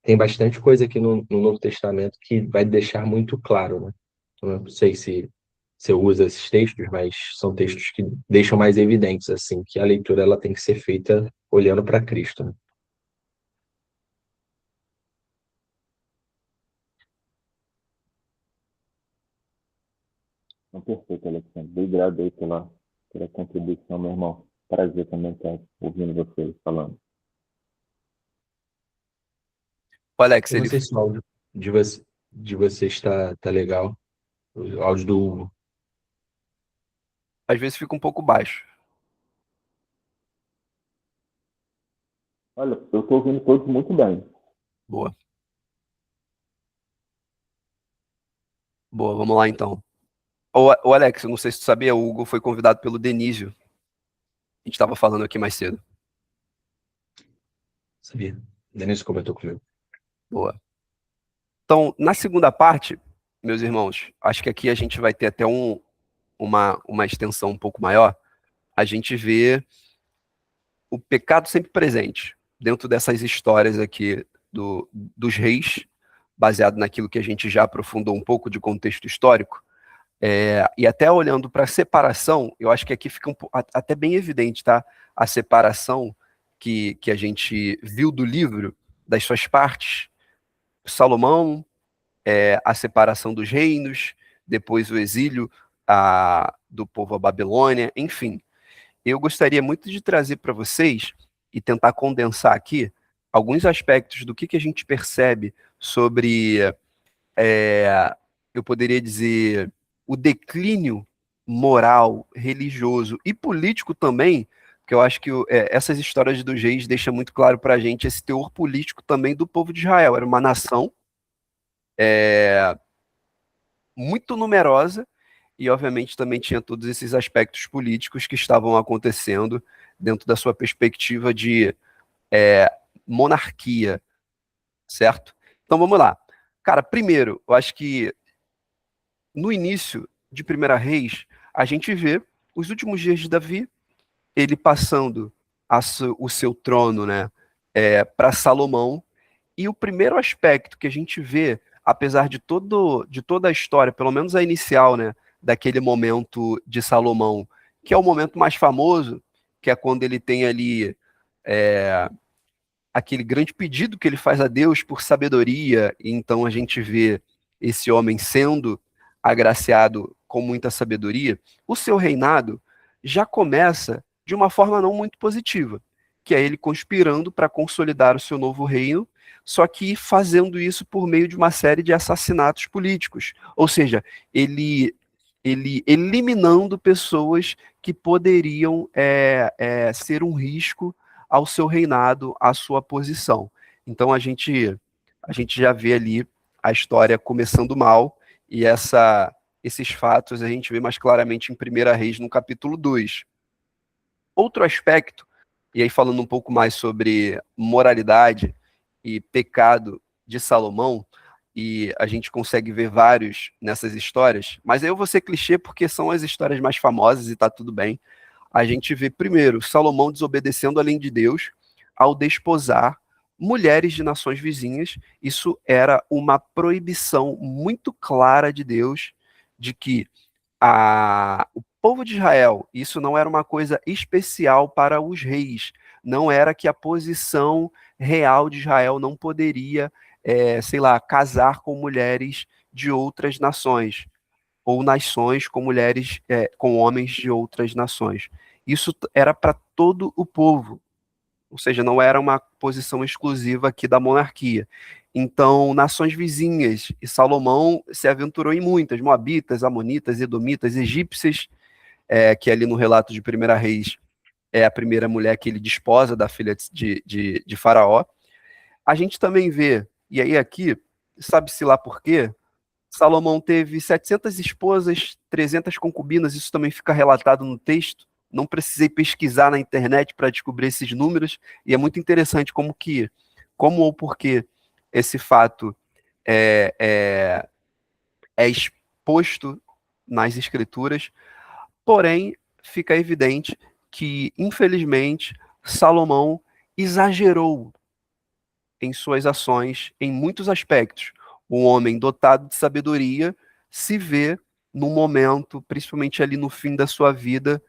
tem bastante coisa aqui no Novo Testamento que vai deixar muito claro, né? Eu não sei se você usa esses textos, mas são textos que deixam mais evidentes, assim, que a leitura ela tem que ser feita olhando para Cristo, né? Então, perfeito, Alexandre. Obrigado aí pela contribuição, meu irmão. Prazer também estar ouvindo vocês falando. O Alex, Eu não sei se o áudio de você está legal. O áudio do Hugo. às vezes fica um pouco baixo. Olha, eu estou ouvindo todos muito bem. Boa. Boa, vamos lá então. Ô Alex, eu não sei se tu sabia, o Hugo foi convidado pelo Denísio. A gente estava falando aqui mais cedo. Sabia? Denise comentou comigo. Boa. Então, na segunda parte, meus irmãos, acho que aqui a gente vai ter até uma extensão um pouco maior. A gente vê o pecado sempre presente dentro dessas histórias aqui dos reis, baseado naquilo que a gente já aprofundou um pouco de contexto histórico. E até olhando para a separação, eu acho que aqui fica até bem evidente, tá? A separação que a gente viu do livro, das suas partes. Salomão, a separação dos reinos, depois o exílio do povo à Babilônia, enfim. Eu gostaria muito de trazer para vocês e tentar condensar aqui alguns aspectos do que a gente percebe sobre, eu poderia dizer, o declínio moral, religioso e político também, porque eu acho que essas histórias dos reis deixam muito claro para a gente esse teor político também do povo de Israel. Era uma nação muito numerosa e, obviamente, também tinha todos esses aspectos políticos que estavam acontecendo dentro da sua perspectiva de monarquia, certo? Então, vamos lá. Cara, primeiro, eu acho que no início de Primeira Reis, a gente vê os últimos dias de Davi, ele passando o seu trono, né, para Salomão, e o primeiro aspecto que a gente vê, apesar de toda a história, pelo menos a inicial, né, daquele momento de Salomão, que é o momento mais famoso, que é quando ele tem ali aquele grande pedido que ele faz a Deus por sabedoria, e então a gente vê esse homem sendo agraciado com muita sabedoria. O seu reinado já começa de uma forma não muito positiva, que é ele conspirando para consolidar o seu novo reino, só que fazendo isso por meio de uma série de assassinatos políticos. Ou seja, ele eliminando pessoas que poderiam ser um risco ao seu reinado, à sua posição. Então a gente já vê ali a história começando mal, e esses fatos a gente vê mais claramente em 1 Reis, no capítulo 2. Outro aspecto, e aí falando um pouco mais sobre moralidade e pecado de Salomão, e a gente consegue ver vários nessas histórias, mas aí eu vou ser clichê porque são as histórias mais famosas e tá tudo bem. A gente vê primeiro Salomão desobedecendo a lei de Deus ao desposar mulheres de nações vizinhas. Isso era uma proibição muito clara de Deus de que o povo de Israel, isso não era uma coisa especial para os reis, não era que a posição real de Israel não poderia, sei lá, casar com mulheres de outras nações, ou nações com mulheres, com homens de outras nações. Isso era para todo o povo, ou seja, não era uma posição exclusiva aqui da monarquia. Então, nações vizinhas, e Salomão se aventurou em muitas, moabitas, amonitas, edomitas, egípcias, que ali no relato de 1 Reis é a primeira mulher que ele desposa da filha de Faraó. A gente também vê, e aí aqui, sabe-se lá por quê, Salomão teve 700 esposas, 300 concubinas, isso também fica relatado no texto. Não precisei pesquisar na internet para descobrir esses números, e é muito interessante como ou por que esse fato é, é, é exposto nas escrituras, porém fica evidente que, infelizmente, Salomão exagerou em suas ações em muitos aspectos. Um homem dotado de sabedoria se vê num momento, principalmente ali no fim da sua vida,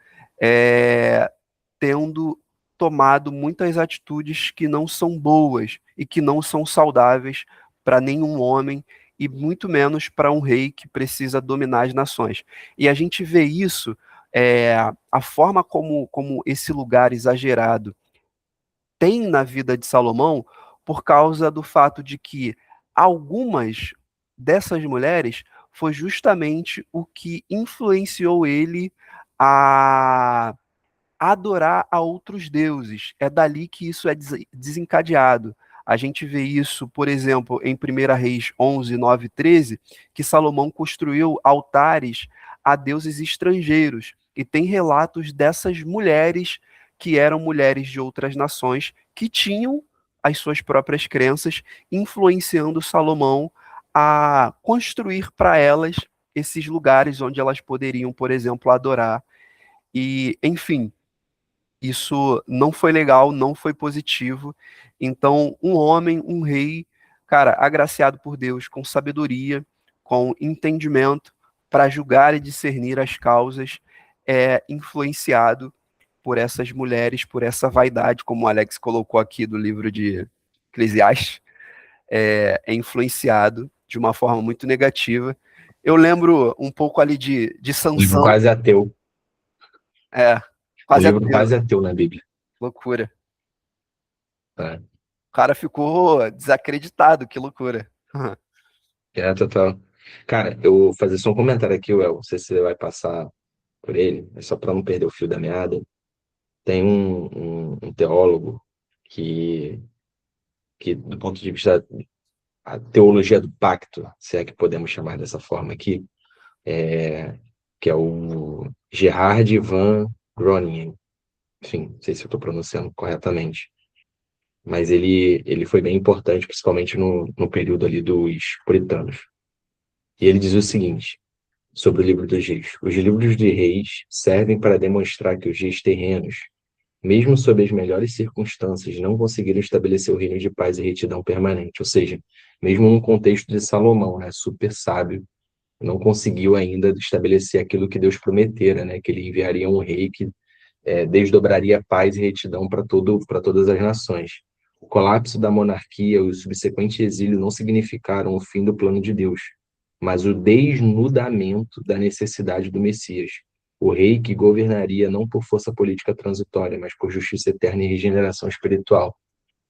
tendo tomado muitas atitudes que não são boas e que não são saudáveis para nenhum homem e muito menos para um rei que precisa dominar as nações. E a gente vê isso, a forma como esse lugar exagerado tem na vida de Salomão, por causa do fato de que algumas dessas mulheres foi justamente o que influenciou ele a adorar a outros deuses. É dali que isso é desencadeado. A gente vê isso, por exemplo, em 1 Reis 11, 9 e 13, que Salomão construiu altares a deuses estrangeiros. E tem relatos dessas mulheres que eram mulheres de outras nações que tinham as suas próprias crenças, influenciando Salomão a construir para elas esses lugares onde elas poderiam, por exemplo, adorar. E, enfim, isso não foi legal, não foi positivo. Então, um homem, um rei, cara, agraciado por Deus, com sabedoria, com entendimento, para julgar e discernir as causas, é influenciado por essas mulheres, por essa vaidade, como o Alex colocou aqui do livro de Eclesiastes, é influenciado de uma forma muito negativa. Eu lembro um pouco ali de Livro Sansão, quase ateu. Um quase livro ateu, quase ateu na Bíblia. loucura. Tá? O cara ficou desacreditado, que loucura. É, total. Cara, eu vou fazer só um comentário aqui, Well. Não sei se você vai passar por ele, mas só para não perder o fio da meada. Tem um teólogo que, do ponto de vista a teologia do pacto, se é que podemos chamar dessa forma aqui, que é o Gerhard van Groningen. Enfim, não sei se eu estou pronunciando corretamente, mas ele foi bem importante, principalmente no período ali dos puritanos. E ele diz o seguinte, sobre o livro dos reis: os livros de reis servem para demonstrar que os reis terrenos, mesmo sob as melhores circunstâncias, não conseguiram estabelecer o reino de paz e retidão permanente. Ou seja, mesmo no contexto de Salomão, né, super sábio, não conseguiu ainda estabelecer aquilo que Deus prometera, né, que ele enviaria um rei que desdobraria paz e retidão para todas as nações. O colapso da monarquia e o subsequente exílio não significaram o fim do plano de Deus, mas o desnudamento da necessidade do Messias, o rei que governaria não por força política transitória, mas por justiça eterna e regeneração espiritual.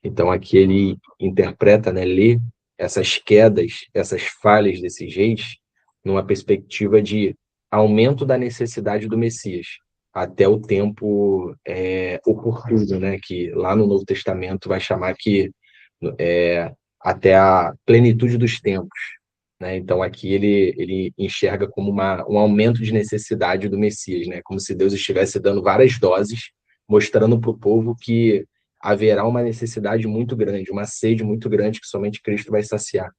Então aqui ele interpreta, né, lê essas quedas, essas falhas desses reis numa perspectiva de aumento da necessidade do Messias, até o tempo oportuno, né, que lá no Novo Testamento vai chamar que até a plenitude dos tempos, né? Então aqui ele enxerga como um aumento de necessidade do Messias, né? Como se Deus estivesse dando várias doses, mostrando para o povo que haverá uma necessidade muito grande, uma sede muito grande que somente Cristo vai saciar.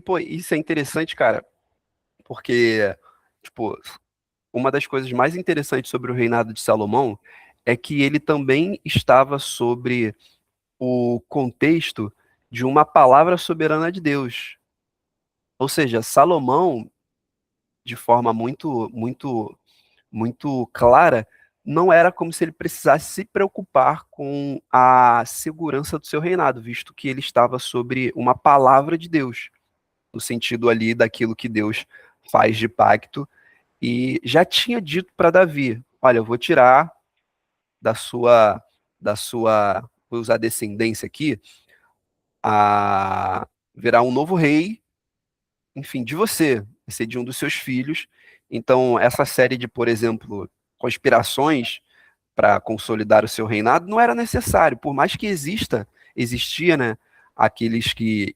Pô, isso é interessante, cara, porque, tipo, uma das coisas mais interessantes sobre o reinado de Salomão é que ele também estava sobre o contexto de uma palavra soberana de Deus. Ou seja, Salomão, de forma muito clara, não era como se ele precisasse se preocupar com a segurança do seu reinado, visto que ele estava sobre uma palavra de Deus, no sentido ali daquilo que Deus faz de pacto, e já tinha dito para Davi: olha, eu vou tirar da sua, vou usar descendência aqui, a virá um novo rei, enfim, de você, vai ser de um dos seus filhos. Então, essa série de, por exemplo, conspirações para consolidar o seu reinado não era necessário, por mais que existia, né, aqueles que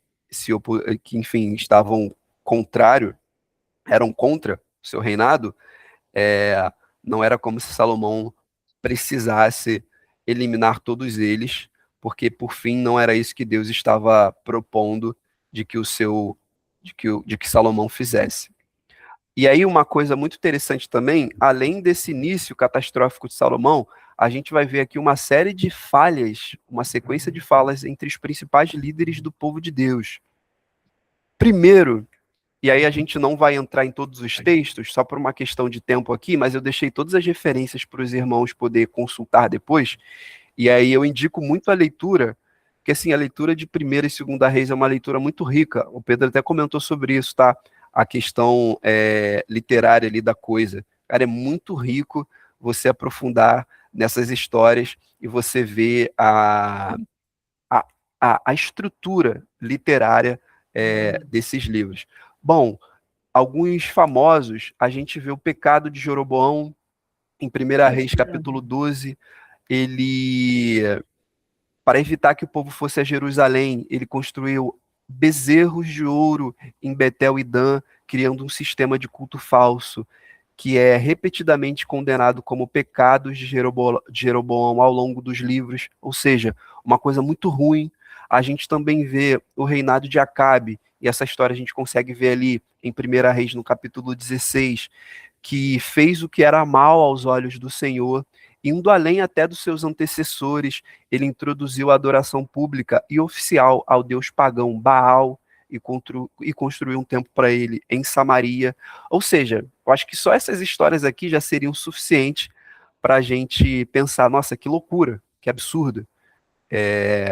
que, enfim, estavam contrário, eram contra o seu reinado. Não era como se Salomão precisasse eliminar todos eles, porque por fim não era isso que Deus estava propondo de que de que Salomão fizesse. E aí uma coisa muito interessante também, além desse início catastrófico de Salomão, a gente vai ver aqui uma série de falhas, uma sequência de falas entre os principais líderes do povo de Deus. Primeiro, e aí a gente não vai entrar em todos os textos, só por uma questão de tempo aqui, mas eu deixei todas as referências para os irmãos poder consultar depois, e aí eu indico muito a leitura, porque assim, a leitura de Primeira e Segunda Reis é uma leitura muito rica, o Pedro até comentou sobre isso, tá? A questão literária ali da coisa. Cara, é muito rico você aprofundar nessas histórias e você ver a estrutura literária desses livros. Bom, alguns famosos, a gente vê o pecado de Jeroboão em 1 Reis, capítulo 12. Ele, para evitar que o povo fosse a Jerusalém, ele construiu bezerros de ouro em Betel e Dan, criando um sistema de culto falso, que é repetidamente condenado como pecados de Jeroboão ao longo dos livros, ou seja, uma coisa muito ruim. A gente também vê o reinado de Acabe, e essa história a gente consegue ver ali em 1 Reis, no capítulo 16, que fez o que era mal aos olhos do Senhor, indo além até dos seus antecessores. Ele introduziu a adoração pública e oficial ao deus pagão Baal e construiu um templo para ele em Samaria. Ou seja, eu acho que só essas histórias aqui já seriam suficientes para a gente pensar, nossa, que loucura, que absurdo.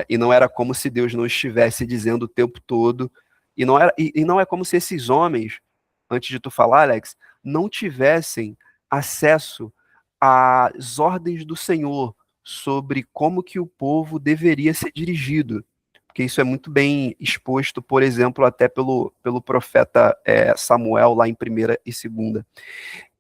E não era como se Deus não estivesse dizendo o tempo todo, e não é como se esses homens, antes de tu falar, Alex, não tivessem acesso às ordens do Senhor sobre como que o povo deveria ser dirigido, porque isso é muito bem exposto, por exemplo, até pelo profeta Samuel, lá em 1ª e 2ª.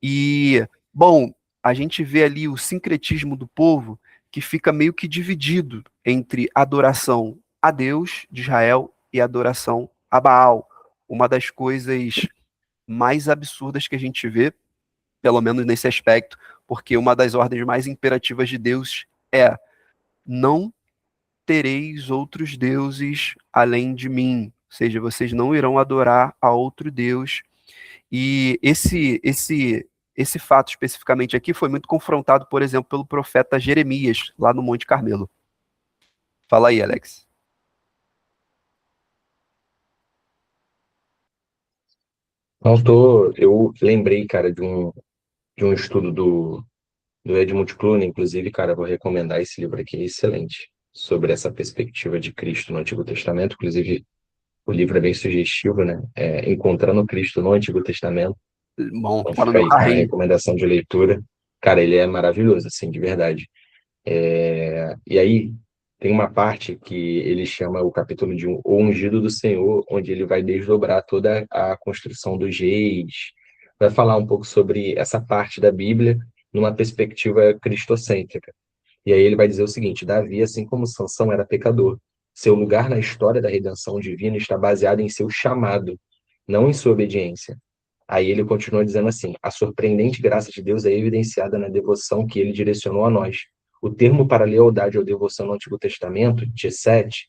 E, bom, a gente vê ali o sincretismo do povo, que fica meio que dividido entre adoração a Deus de Israel e adoração a Baal. Uma das coisas mais absurdas que a gente vê, pelo menos nesse aspecto, porque uma das ordens mais imperativas de Deus é: não tereis outros deuses além de mim, ou seja, vocês não irão adorar a outro Deus. E esse fato especificamente aqui foi muito confrontado, por exemplo, pelo profeta Jeremias, lá no Monte Carmelo. Fala aí, Alex. Eu lembrei, cara, de um estudo do Edmund Clooney, inclusive, cara, vou recomendar esse livro aqui, é excelente, sobre essa perspectiva de Cristo no Antigo Testamento. Inclusive, o livro é bem sugestivo, né? Encontrando Cristo no Antigo Testamento. Bom, Então tá no fica meu aí, cara, a carrinho. recomendação de leitura. Cara, ele é maravilhoso, assim, de verdade. E aí, tem uma parte que ele chama o capítulo de O Ungido do Senhor, onde ele vai desdobrar toda a construção dos reis, vai falar um pouco sobre essa parte da Bíblia numa perspectiva cristocêntrica. E aí ele vai dizer o seguinte: Davi, assim como Sansão, era pecador. Seu lugar na história da redenção divina está baseado em seu chamado, não em sua obediência. Aí ele continua dizendo assim: a surpreendente graça de Deus é evidenciada na devoção que ele direcionou a nós. O termo para lealdade ou devoção no Antigo Testamento, chesed,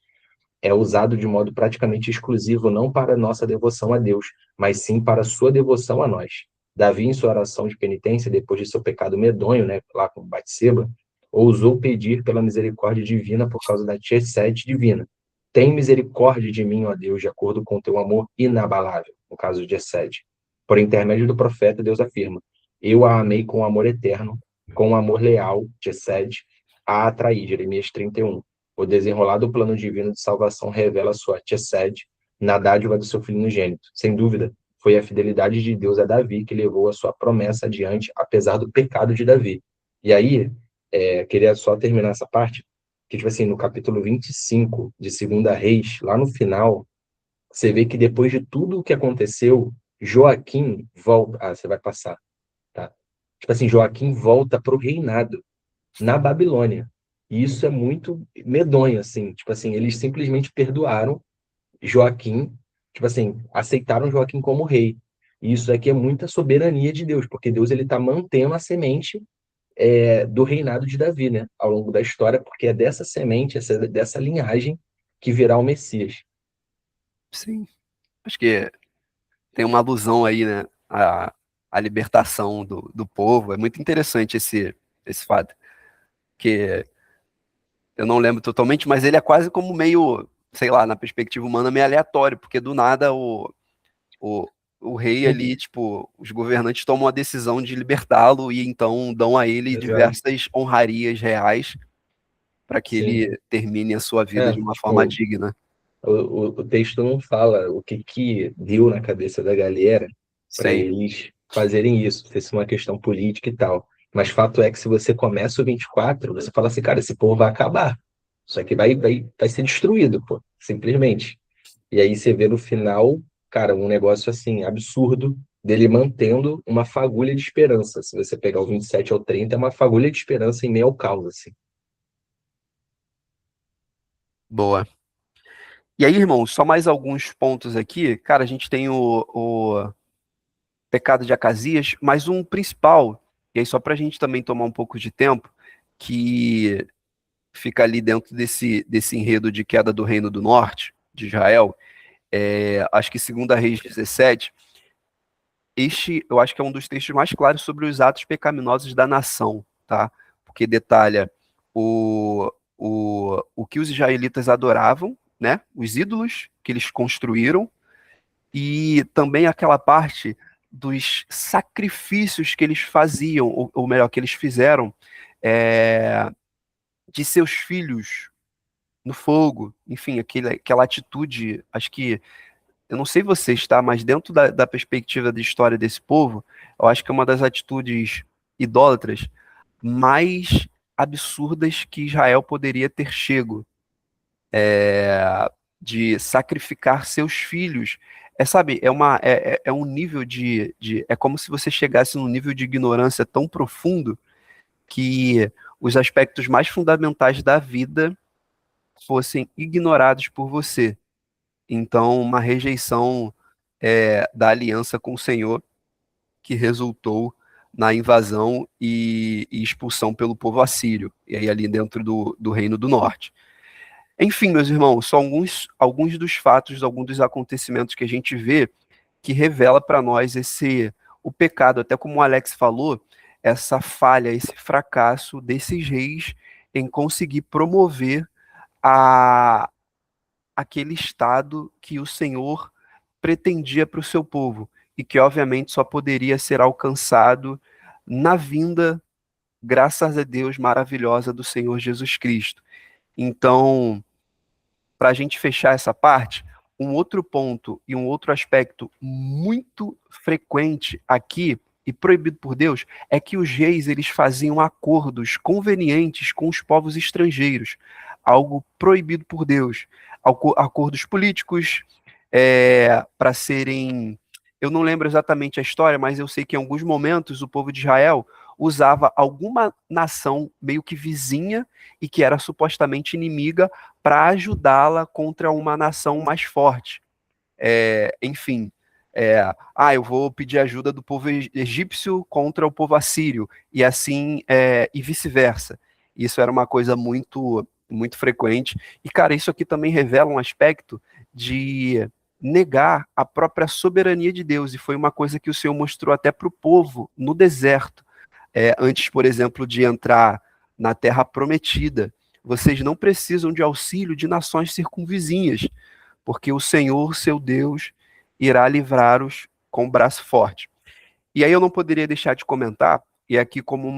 é usado de modo praticamente exclusivo não para nossa devoção a Deus, mas sim para sua devoção a nós. Davi, em sua oração de penitência, depois de seu pecado medonho, né, lá com Batseba, ousou pedir pela misericórdia divina por causa da chesed divina. Tem misericórdia de mim, ó Deus, de acordo com teu amor inabalável, no caso de chesed. Por intermédio do profeta, Deus afirma: eu a amei com amor eterno, com amor leal, chesed, a atraí, Jeremias 31. O desenrolado plano divino de salvação revela sua chesed na dádiva do seu filho unigênito. Sem dúvida, foi a fidelidade de Deus a Davi que levou a sua promessa adiante, apesar do pecado de Davi. E aí, queria só terminar essa parte, que, tipo assim, no capítulo 25 de 2 Reis, lá no final, você vê que depois de tudo o que aconteceu, Joaquim volta. Ah, você vai passar, tá? Tipo assim, Joaquim volta para o reinado na Babilônia. E isso é muito medonho, assim. Tipo assim, eles simplesmente perdoaram Joaquim, tipo assim, aceitaram Joaquim como rei. E isso aqui é muita soberania de Deus, porque Deus ele está mantendo a semente do reinado de Davi, né, ao longo da história, porque é dessa semente, dessa linhagem que virá o Messias. Sim. Acho que tem uma alusão aí, né, à libertação do povo. É muito interessante esse fato, que eu não lembro totalmente, mas ele é quase como meio, sei lá, na perspectiva humana, meio aleatório, porque do nada o, o rei ali, tipo, os governantes tomam a decisão de libertá-lo e então dão a ele Exato. diversas honrarias reais para que Sim. ele termine a sua vida de uma forma Tipo, digna. o texto não fala o que deu na cabeça da galera para Sim, eles fazerem isso, se isso é uma questão política e tal. Mas fato é que se você começa o 24, você fala assim, cara, esse povo vai acabar. Só que vai ser destruído, pô, simplesmente. E aí você vê no final, cara, um negócio assim, absurdo, dele mantendo uma fagulha de esperança. Se você pegar o 27 ao 30, é uma fagulha de esperança em meio ao caos, assim. Boa. E aí, irmão, só mais alguns pontos aqui. Cara, a gente tem o pecado de Acasias, mas um principal, e aí só para a gente também tomar um pouco de tempo, que fica ali dentro desse enredo de queda do Reino do Norte, de Israel, acho que 2 Reis 17, este eu acho que é um dos textos mais claros sobre os atos pecaminosos da nação, tá? Porque detalha o que os israelitas adoravam, né? Os ídolos que eles construíram, e também aquela parte dos sacrifícios que eles faziam, ou melhor, que eles fizeram, é, de seus filhos no fogo, enfim, aquela atitude, acho que, eu não sei vocês, tá, mas dentro da perspectiva da história desse povo, eu acho que é uma das atitudes idólatras mais absurdas que Israel poderia ter chego, de sacrificar seus filhos. Sabe, é um nível é como se você chegasse num nível de ignorância tão profundo que os aspectos mais fundamentais da vida fossem ignorados por você. Então, uma rejeição da aliança com o Senhor que resultou na invasão e expulsão pelo povo assírio, e aí ali dentro do Reino do Norte. Enfim, meus irmãos, são alguns dos fatos, alguns dos acontecimentos que a gente vê que revela para nós o pecado, até como o Alex falou, essa falha, esse fracasso desses reis em conseguir promover a, aquele estado que o Senhor pretendia para o seu povo e que obviamente só poderia ser alcançado na vinda, graças a Deus, maravilhosa do Senhor Jesus Cristo. Então, para a gente fechar essa parte, um outro ponto e um outro aspecto muito frequente aqui e proibido por Deus é que os reis eles faziam acordos convenientes com os povos estrangeiros, algo proibido por Deus, acordos políticos para serem, eu não lembro exatamente a história, mas eu sei que em alguns momentos o povo de Israel usava alguma nação meio que vizinha e que era supostamente inimiga para ajudá-la contra uma nação mais forte. Enfim, eu vou pedir ajuda do povo egípcio contra o povo assírio, e assim, e vice-versa. Isso era uma coisa muito, muito frequente. E, cara, isso aqui também revela um aspecto de negar a própria soberania de Deus, e foi uma coisa que o Senhor mostrou até para o povo no deserto, antes, por exemplo, de entrar na terra prometida. Vocês não precisam de auxílio de nações circunvizinhas, porque o Senhor, seu Deus, irá livrar-os com o braço forte. E aí eu não poderia deixar de comentar, e aqui como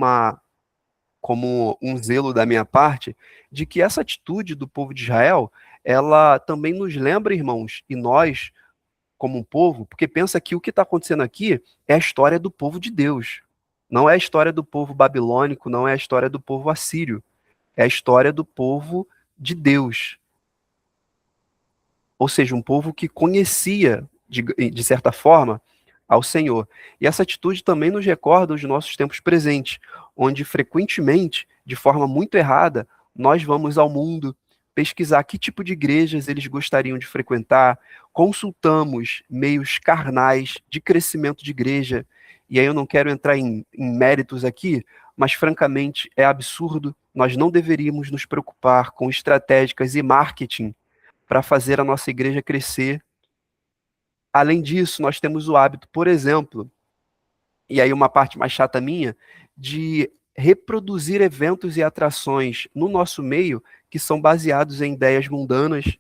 um zelo da minha parte, de que essa atitude do povo de Israel, ela também nos lembra, irmãos, e nós, como um povo, porque pensa que o que está acontecendo aqui é a história do povo de Deus. Não é a história do povo babilônico, não é a história do povo assírio. É a história do povo de Deus. Ou seja, um povo que conhecia, de certa forma, ao Senhor. E essa atitude também nos recorda os nossos tempos presentes, onde frequentemente, de forma muito errada, nós vamos ao mundo pesquisar que tipo de igrejas eles gostariam de frequentar, consultamos meios carnais de crescimento de igreja, e aí eu não quero entrar em méritos aqui, mas francamente é absurdo, nós não deveríamos nos preocupar com estratégicas e marketing para fazer a nossa igreja crescer. Além disso, nós temos o hábito, por exemplo, e aí uma parte mais chata minha, de reproduzir eventos e atrações no nosso meio que são baseados em ideias mundanas.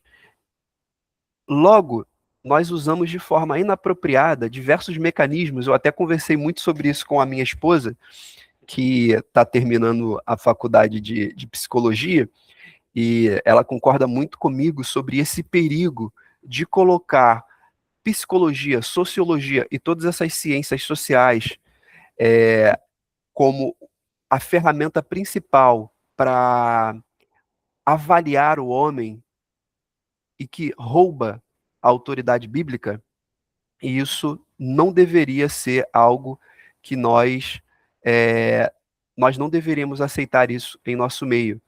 Logo, nós usamos de forma inapropriada diversos mecanismos. Eu até conversei muito sobre isso com a minha esposa, que está terminando a faculdade de psicologia, e ela concorda muito comigo sobre esse perigo de colocar psicologia, sociologia e todas essas ciências sociais como a ferramenta principal para avaliar o homem e que rouba a autoridade bíblica, e isso não deveria ser algo que nós não deveríamos aceitar isso em nosso meio.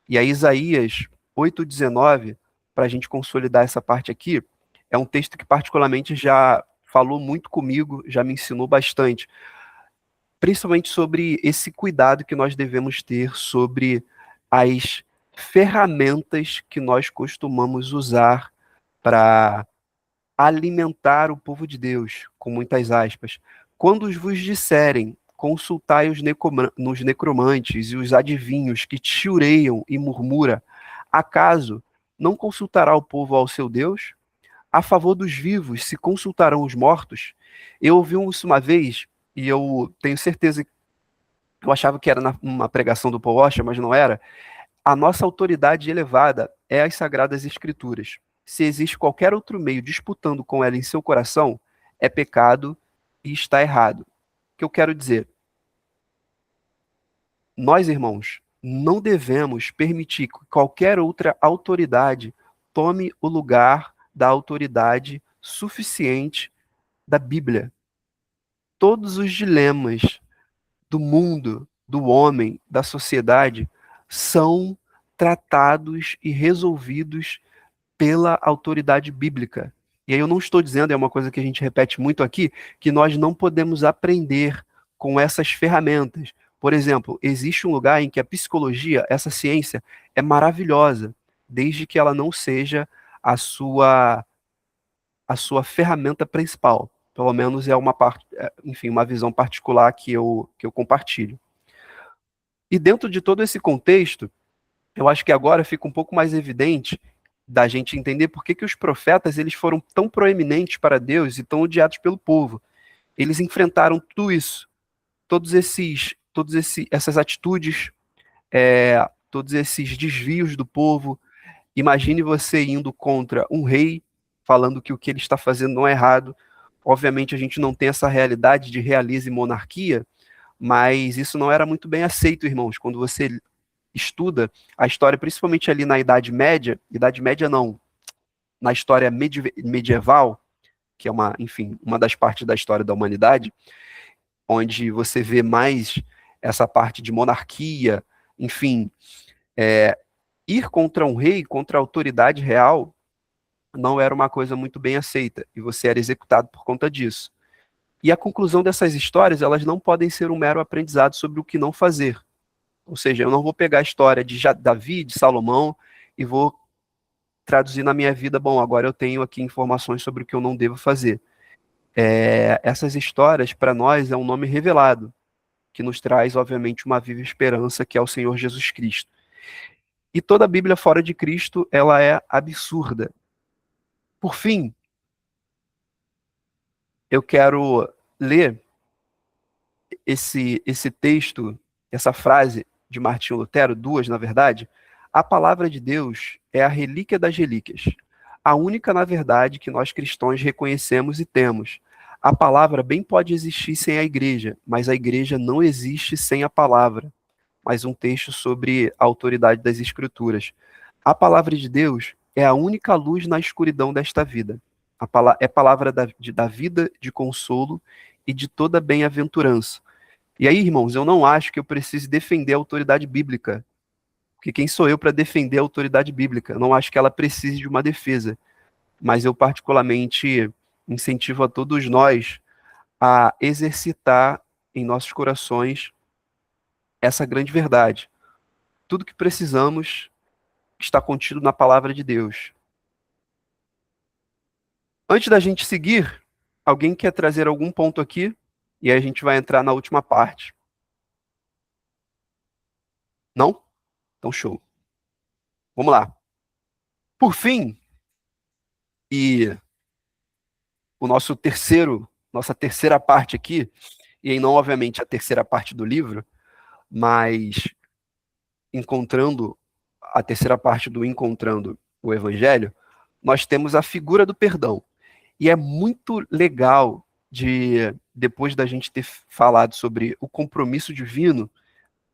E aí Isaías 8,19, para a gente consolidar essa parte aqui, é um texto que particularmente já falou muito comigo, já me ensinou bastante, principalmente sobre esse cuidado que nós devemos ter sobre as ferramentas que nós costumamos usar para alimentar o povo de Deus, com muitas aspas. Quando vos disserem, consultai nos necromantes e os adivinhos que tiureiam e murmura, acaso não consultará o povo ao seu Deus? A favor dos vivos se consultarão os mortos? Eu ouvi isso uma vez, e eu tenho certeza, eu achava que era uma pregação do Paul Washer, mas não era. A nossa autoridade elevada é as Sagradas Escrituras. Se existe qualquer outro meio disputando com ela em seu coração, é pecado e está errado. O que eu quero dizer? Nós, irmãos, não devemos permitir que qualquer outra autoridade tome o lugar da autoridade suficiente da Bíblia. Todos os dilemas do mundo, do homem, da sociedade, são tratados e resolvidos pela autoridade bíblica. E aí eu não estou dizendo, é uma coisa que a gente repete muito aqui, que nós não podemos aprender com essas ferramentas. Por exemplo, existe um lugar em que a psicologia, essa ciência, é maravilhosa, desde que ela não seja a sua ferramenta principal. Pelo menos é uma parte, enfim, uma visão particular que eu compartilho. E dentro de todo esse contexto, eu acho que agora fica um pouco mais evidente da gente entender por que os profetas eles foram tão proeminentes para Deus e tão odiados pelo povo. Eles enfrentaram tudo isso, essas atitudes, todos esses desvios do povo. Imagine você indo contra um rei, falando que o que ele está fazendo não é errado. Obviamente a gente não tem essa realidade de realismo e monarquia, mas isso não era muito bem aceito, irmãos, quando você estuda a história, principalmente ali na Idade Média não, na história medieval, que é uma das partes da história da humanidade, onde você vê mais essa parte de monarquia, enfim, ir contra um rei, contra a autoridade real, não era uma coisa muito bem aceita, e você era executado por conta disso. E a conclusão dessas histórias, elas não podem ser um mero aprendizado sobre o que não fazer. Ou seja, eu não vou pegar a história de Davi, de Salomão, e vou traduzir na minha vida, bom, agora eu tenho aqui informações sobre o que eu não devo fazer. Essas histórias, para nós, é um nome revelado, que nos traz, obviamente, uma viva esperança, que é o Senhor Jesus Cristo. E toda a Bíblia fora de Cristo, ela é absurda. Por fim, eu quero ler esse texto, essa frase de Martinho Lutero, duas, na verdade. A palavra de Deus é a relíquia das relíquias, a única, na verdade, que nós cristãos reconhecemos e temos. A palavra bem pode existir sem a igreja, mas a igreja não existe sem a palavra. Mais um texto sobre a autoridade das Escrituras. A palavra de Deus é a única luz na escuridão desta vida. É palavra da vida, de consolo e de toda bem-aventurança. E aí, irmãos, eu não acho que eu precise defender a autoridade bíblica. Porque quem sou eu para defender a autoridade bíblica? Eu não acho que ela precise de uma defesa. Mas eu particularmente incentivo a todos nós a exercitar em nossos corações essa grande verdade. Tudo que precisamos está contido na palavra de Deus. Antes da gente seguir, alguém quer trazer algum ponto aqui? E aí a gente vai entrar na última parte. Não? Então, show. Vamos lá. Por fim, e o nossa terceira parte aqui, e aí não, obviamente, a terceira parte do livro, mas encontrando a terceira parte do Encontrando o Evangelho, nós temos a figura do perdão. E é muito legal depois da gente ter falado sobre o compromisso divino,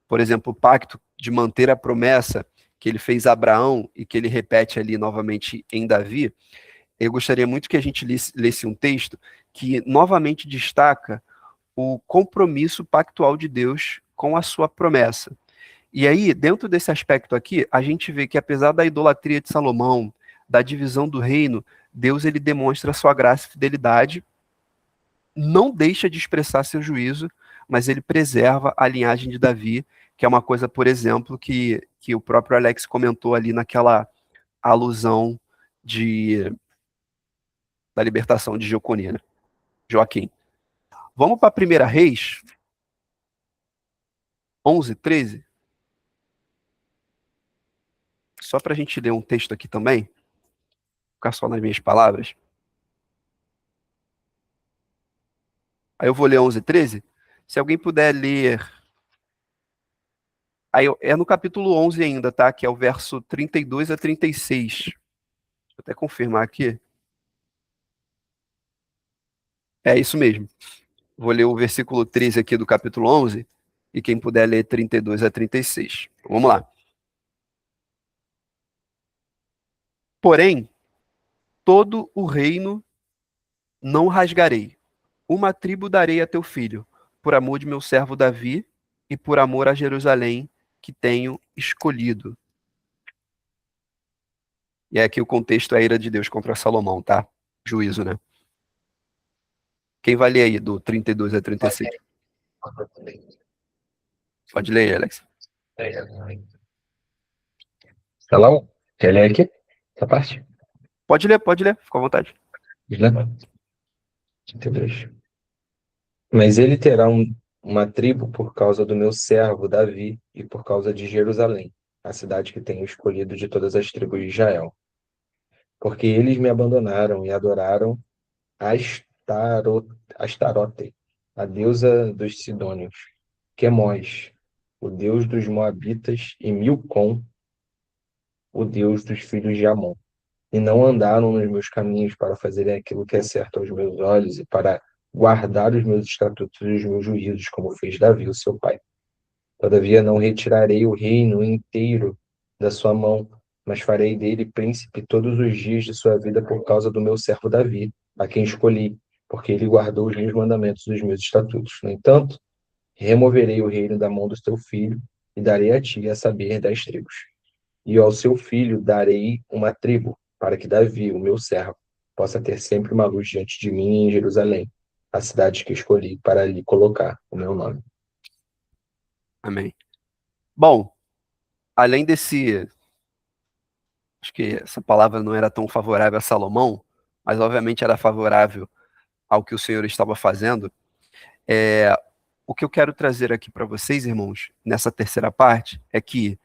por exemplo, o pacto de manter a promessa, que ele fez a Abraão e que ele repete ali novamente em Davi, eu gostaria muito que a gente lesse um texto que novamente destaca o compromisso pactual de Deus com a sua promessa. E aí, dentro desse aspecto aqui, a gente vê que apesar da idolatria de Salomão, da divisão do reino, Deus ele demonstra a sua graça e fidelidade, não deixa de expressar seu juízo, mas ele preserva a linhagem de Davi, que é uma coisa, por exemplo, que o próprio Alex comentou ali naquela alusão da libertação de Jeconina, Joaquim. Vamos para 1 Reis 11, 13? Só para a gente ler um texto aqui também, ficar só nas minhas palavras. Aí eu vou ler 11, 13. Se alguém puder ler... Aí é no capítulo 11 ainda, tá? Que é o verso 32 a 36. Deixa eu até confirmar aqui. É isso mesmo. Vou ler o versículo 13 aqui do capítulo 11, e quem puder ler 32 a 36. Vamos lá. Porém, todo o reino não rasgarei. Uma tribo darei a teu filho, por amor de meu servo Davi e por amor a Jerusalém que tenho escolhido. E aqui o contexto é a ira de Deus contra Salomão, tá? Juízo, né? Quem vai ler aí do 32 a 36? Pode ler, Alex. Salão, quer ler aqui? Essa parte? Pode ler, fica à vontade. 32. Mas ele terá uma tribo por causa do meu servo Davi e por causa de Jerusalém, a cidade que tenho escolhido de todas as tribos de Israel. Porque eles me abandonaram e adoraram Astarote, a deusa dos Sidônios, Quemós, o deus dos Moabitas, e Milcom, o deus dos filhos de Amon. E não andaram nos meus caminhos para fazerem aquilo que é certo aos meus olhos e para guardar os meus estatutos e os meus juízos, como fez Davi, o seu pai. Todavia não retirarei o reino inteiro da sua mão, mas farei dele príncipe todos os dias de sua vida por causa do meu servo Davi, a quem escolhi, porque ele guardou os meus mandamentos e os meus estatutos. No entanto, removerei o reino da mão do teu filho e darei a ti, a saber, 10 tribos. E ao seu filho darei uma tribo, para que Davi, o meu servo, possa ter sempre uma luz diante de mim em Jerusalém, a cidade que escolhi para lhe colocar o meu nome. Amém. Bom, além desse... Acho que essa palavra não era tão favorável a Salomão, mas obviamente era favorável ao que o Senhor estava fazendo. O que eu quero trazer aqui para vocês, irmãos, nessa terceira parte, é que,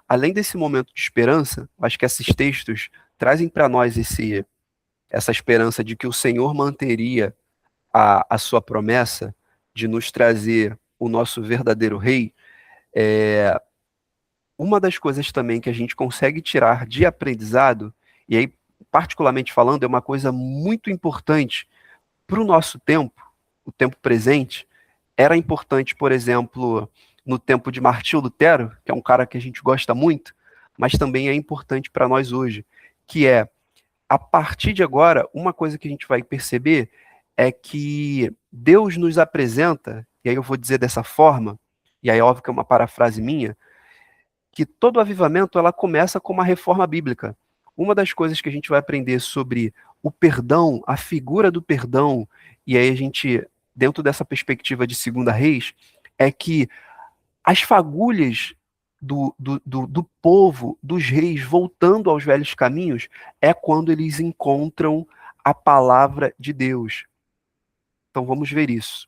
além desse momento de esperança, acho que esses textos trazem para nós essa esperança de que o Senhor manteria a sua promessa de nos trazer o nosso verdadeiro rei. Uma das coisas também que a gente consegue tirar de aprendizado, e aí, particularmente falando, é uma coisa muito importante para o nosso tempo, o tempo presente. Era importante, por exemplo, no tempo de Martinho Lutero, que é um cara que a gente gosta muito, mas também é importante para nós hoje, que é, a partir de agora, uma coisa que a gente vai perceber é que Deus nos apresenta, e aí eu vou dizer dessa forma, e aí óbvio que é uma parafrase minha, que todo avivamento ela começa com uma reforma bíblica. Uma das coisas que a gente vai aprender sobre o perdão, a figura do perdão, e aí a gente, dentro dessa perspectiva de 2 Reis, é que as fagulhas do povo, dos reis, voltando aos velhos caminhos, é quando eles encontram a palavra de Deus. Então vamos ver isso.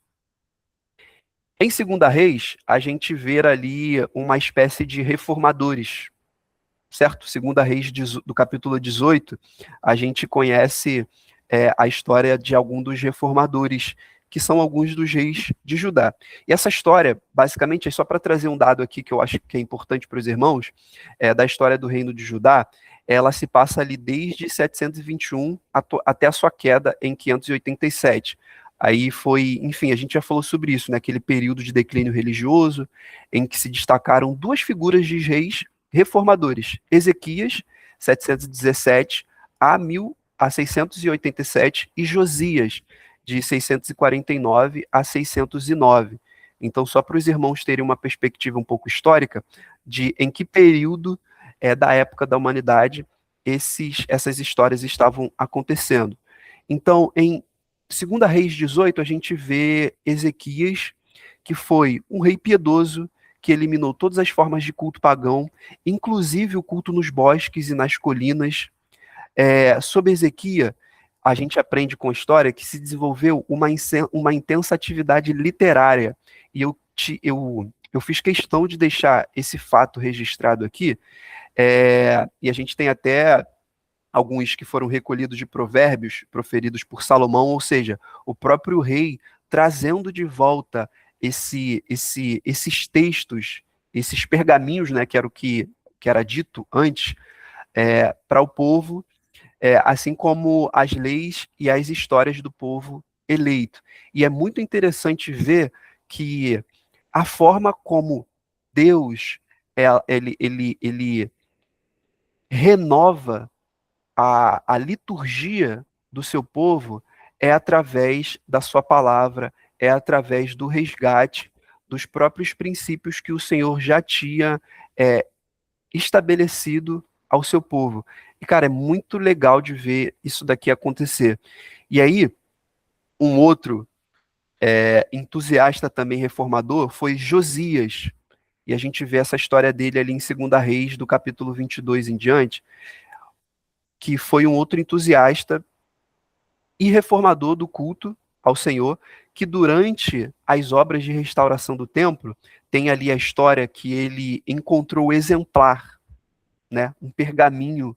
Em 2 Reis, a gente vê ali uma espécie de reformadores, certo? 2 Reis do capítulo 18, a gente conhece a história de algum dos reformadores, que são alguns dos reis de Judá. E essa história, basicamente, é só para trazer um dado aqui que eu acho que é importante para os irmãos, da história do reino de Judá. Ela se passa ali desde 721 até a sua queda em 587. Aí foi, enfim, a gente já falou sobre isso, né? Aquele período de declínio religioso, em que se destacaram duas figuras de reis reformadores. Ezequias, 717 a 687, e Josias, de 649 a 609. Então, só para os irmãos terem uma perspectiva um pouco histórica de em que período da época da humanidade essas histórias estavam acontecendo. Então, em 2 Reis 18, a gente vê Ezequias, que foi um rei piedoso, que eliminou todas as formas de culto pagão, inclusive o culto nos bosques e nas colinas. Sobre Ezequias, a gente aprende com a história que se desenvolveu uma intensa atividade literária. E eu fiz questão de deixar esse fato registrado aqui, e a gente tem até alguns que foram recolhidos de provérbios proferidos por Salomão, ou seja, o próprio rei trazendo de volta esses textos, esses pergaminhos, né, que era o que era dito antes, para o povo, assim como as leis e as histórias do povo eleito. E é muito interessante ver que a forma como Deus ele renova a liturgia do seu povo é através da sua palavra, é através do resgate dos próprios princípios que o Senhor já tinha estabelecido ao seu povo. E, cara, é muito legal de ver isso daqui acontecer. E aí, um outro entusiasta também reformador foi Josias. E a gente vê essa história dele ali em 2 Reis, do capítulo 22 em diante, que foi um outro entusiasta e reformador do culto ao Senhor, que durante as obras de restauração do templo, tem ali a história que ele encontrou o exemplar, né, um pergaminho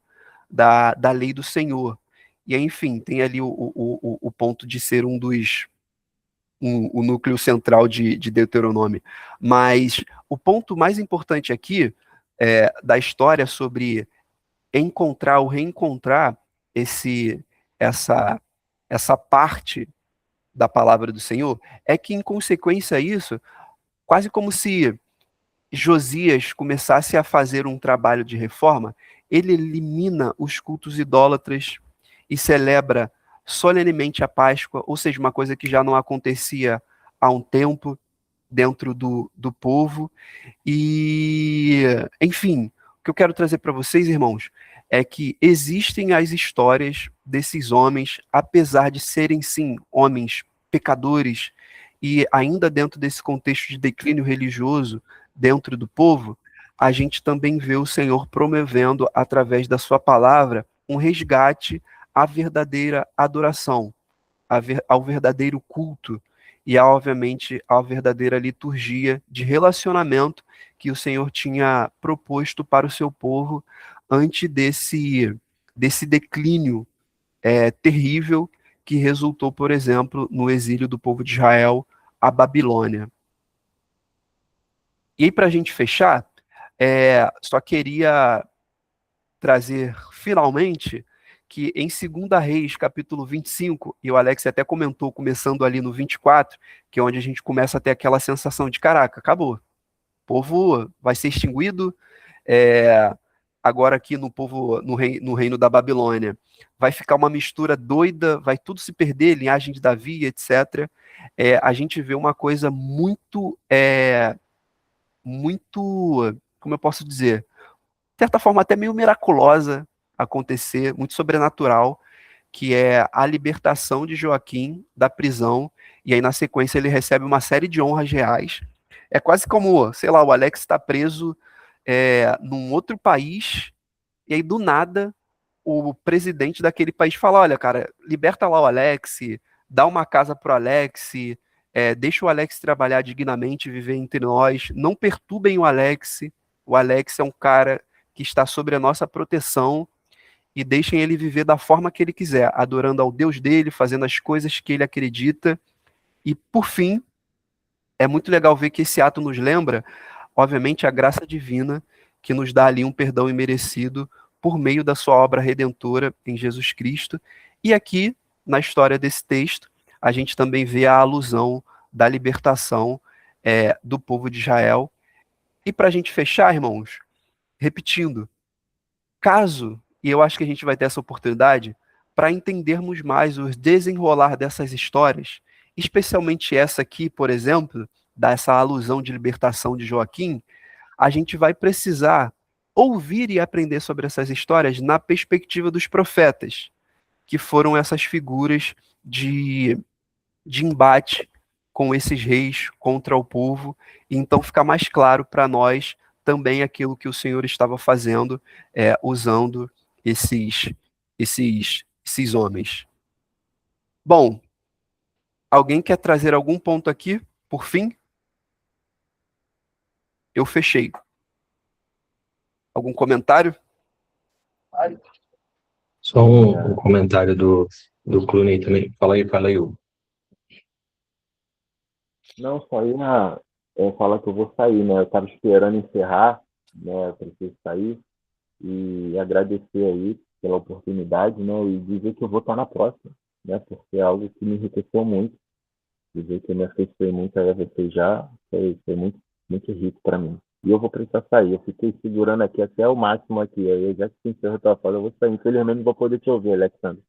da lei do Senhor. E, enfim, tem ali o ponto de ser o núcleo central de Deuteronômio. Mas o ponto mais importante aqui da história sobre encontrar ou reencontrar essa parte da palavra do Senhor é que, em consequência a isso, quase como se Josias começasse a fazer um trabalho de reforma, ele elimina os cultos idólatras e celebra solenemente a Páscoa, ou seja, uma coisa que já não acontecia há um tempo dentro do povo. E, enfim, o que eu quero trazer para vocês, irmãos, é que existem as histórias desses homens, apesar de serem, sim, homens pecadores, e ainda dentro desse contexto de declínio religioso dentro do povo, a gente também vê o Senhor promovendo, através da sua palavra, um resgate à verdadeira adoração, ao verdadeiro culto, e, obviamente, à verdadeira liturgia de relacionamento que o Senhor tinha proposto para o seu povo antes desse declínio terrível que resultou, por exemplo, no exílio do povo de Israel à Babilônia. E aí, para a gente fechar, só queria trazer, finalmente, que em 2 Reis, capítulo 25, e o Alex até comentou, começando ali no 24, que é onde a gente começa a ter aquela sensação de, caraca, acabou. O povo vai ser extinguido, agora aqui no reino da Babilônia. Vai ficar uma mistura doida, vai tudo se perder, linhagem de Davi, etc. A gente vê uma coisa muito, como eu posso dizer, de certa forma até meio miraculosa acontecer, muito sobrenatural, que é a libertação de Joaquim da prisão, e aí na sequência ele recebe uma série de honras reais. É quase como, sei lá, o Alex está preso num outro país, e aí do nada o presidente daquele país fala, olha, cara, liberta lá o Alex, dá uma casa pro Alex, deixa o Alex trabalhar dignamente, viver entre nós, não perturbem o Alex é um cara que está sobre a nossa proteção, e deixem ele viver da forma que ele quiser, adorando ao Deus dele, fazendo as coisas que ele acredita. E, por fim, é muito legal ver que esse ato nos lembra, obviamente, a graça divina que nos dá ali um perdão imerecido por meio da sua obra redentora em Jesus Cristo. E aqui, na história desse texto, a gente também vê a alusão da libertação do povo de Israel. E para a gente fechar, irmãos, repetindo, caso, e eu acho que a gente vai ter essa oportunidade, para entendermos mais o desenrolar dessas histórias, especialmente essa aqui, por exemplo, dessa alusão de libertação de Joaquim, a gente vai precisar ouvir e aprender sobre essas histórias na perspectiva dos profetas, que foram essas figuras de embate com esses reis contra o povo, e então fica mais claro para nós também aquilo que o Senhor estava fazendo, usando esses homens. Bom, alguém quer trazer algum ponto aqui, por fim? Eu fechei. Algum comentário? Só um comentário do Clooney também. Fala aí, Hugo. Não, só ia falar que eu vou sair, né? Eu tava esperando encerrar, né? Eu preciso sair e agradecer aí pela oportunidade, né? E dizer que eu vou estar na próxima, né? Porque é algo que me enriqueceu muito. Dizer que eu me afeiçoei muito a você já foi muito, muito rico para mim. E eu vou precisar sair. Eu fiquei segurando aqui até o máximo aqui. Aí já que se encerra a tua fala, eu vou sair. Infelizmente não vou poder te ouvir, Alexandre.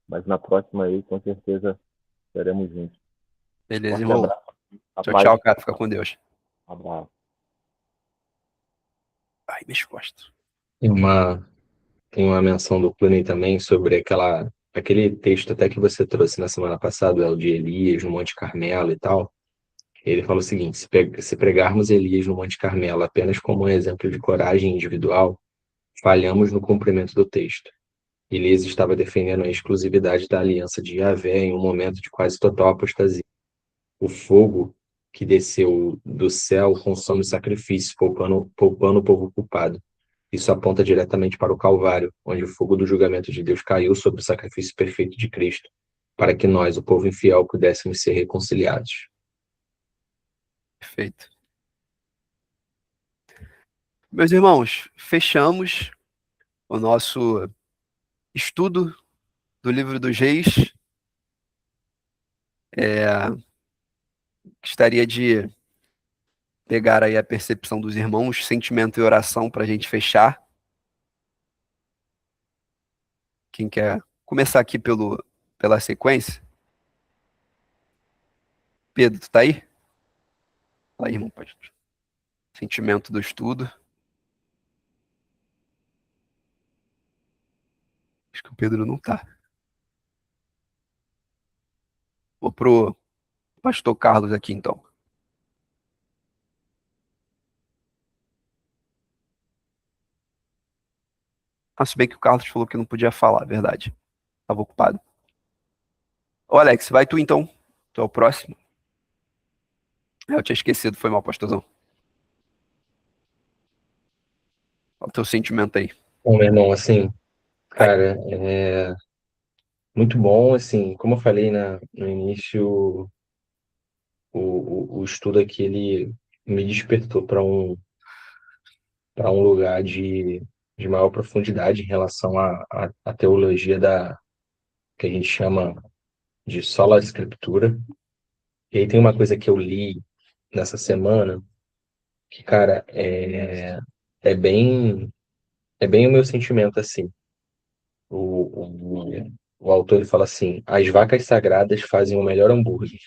Mas na próxima aí, com certeza, estaremos juntos. Beleza, Forte irmão. abraço. A Tchau, paz. tchau, cara. Fica com Deus. Abraço. Ai, minhas costas. Tem uma menção do Clooney também sobre aquele texto até que você trouxe na semana passada, o de Elias no Monte Carmelo e tal. Ele fala o seguinte: se pregarmos Elias no Monte Carmelo apenas como um exemplo de coragem individual, falhamos no cumprimento do texto. Elias estava defendendo a exclusividade da aliança de Yahvé em um momento de quase total apostasia. O fogo que desceu do céu consome o sacrifício, poupando o povo culpado. Isso aponta diretamente para o Calvário, onde o fogo do julgamento de Deus caiu sobre o sacrifício perfeito de Cristo, para que nós, o povo infiel, pudéssemos ser reconciliados. Perfeito. Meus irmãos, fechamos o nosso estudo do livro dos Reis. Gostaria de pegar aí a percepção dos irmãos, sentimento e oração para a gente fechar. Quem quer começar aqui pela sequência? Pedro, tu tá aí? Fala aí, irmão. Sentimento do estudo. Acho que o Pedro não tá. Vou pro pastor Carlos aqui, então. Ah, se bem que o Carlos falou que não podia falar, verdade. Estava ocupado. Ô, Alex, vai tu então. Tu é o próximo. Eu tinha esquecido, foi mal, pastorzão. Qual o teu sentimento aí? Bom, meu irmão, assim, cara, muito bom, assim, como eu falei no início, o estudo aqui, ele me despertou para um lugar de maior profundidade em relação à teologia que a gente chama de sola escritura. E aí tem uma coisa que eu li nessa semana que, cara, é bem, é bem o meu sentimento, assim. O autor ele fala assim: as vacas sagradas fazem o melhor hambúrguer,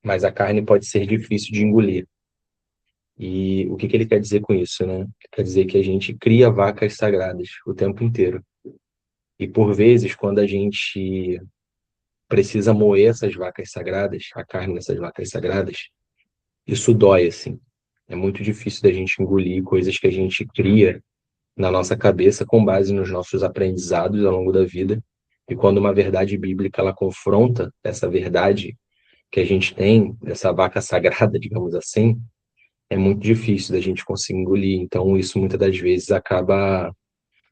mas a carne pode ser difícil de engolir. E o que que ele quer dizer com isso, né? Quer dizer que a gente cria vacas sagradas o tempo inteiro. E por vezes, quando a gente precisa moer essas vacas sagradas, a carne dessas vacas sagradas, isso dói, assim. É muito difícil da gente engolir coisas que a gente cria na nossa cabeça com base nos nossos aprendizados ao longo da vida. E quando uma verdade bíblica ela confronta essa verdade que a gente tem, essa vaca sagrada, digamos assim, é muito difícil da gente conseguir engolir. Então, isso muitas das vezes acaba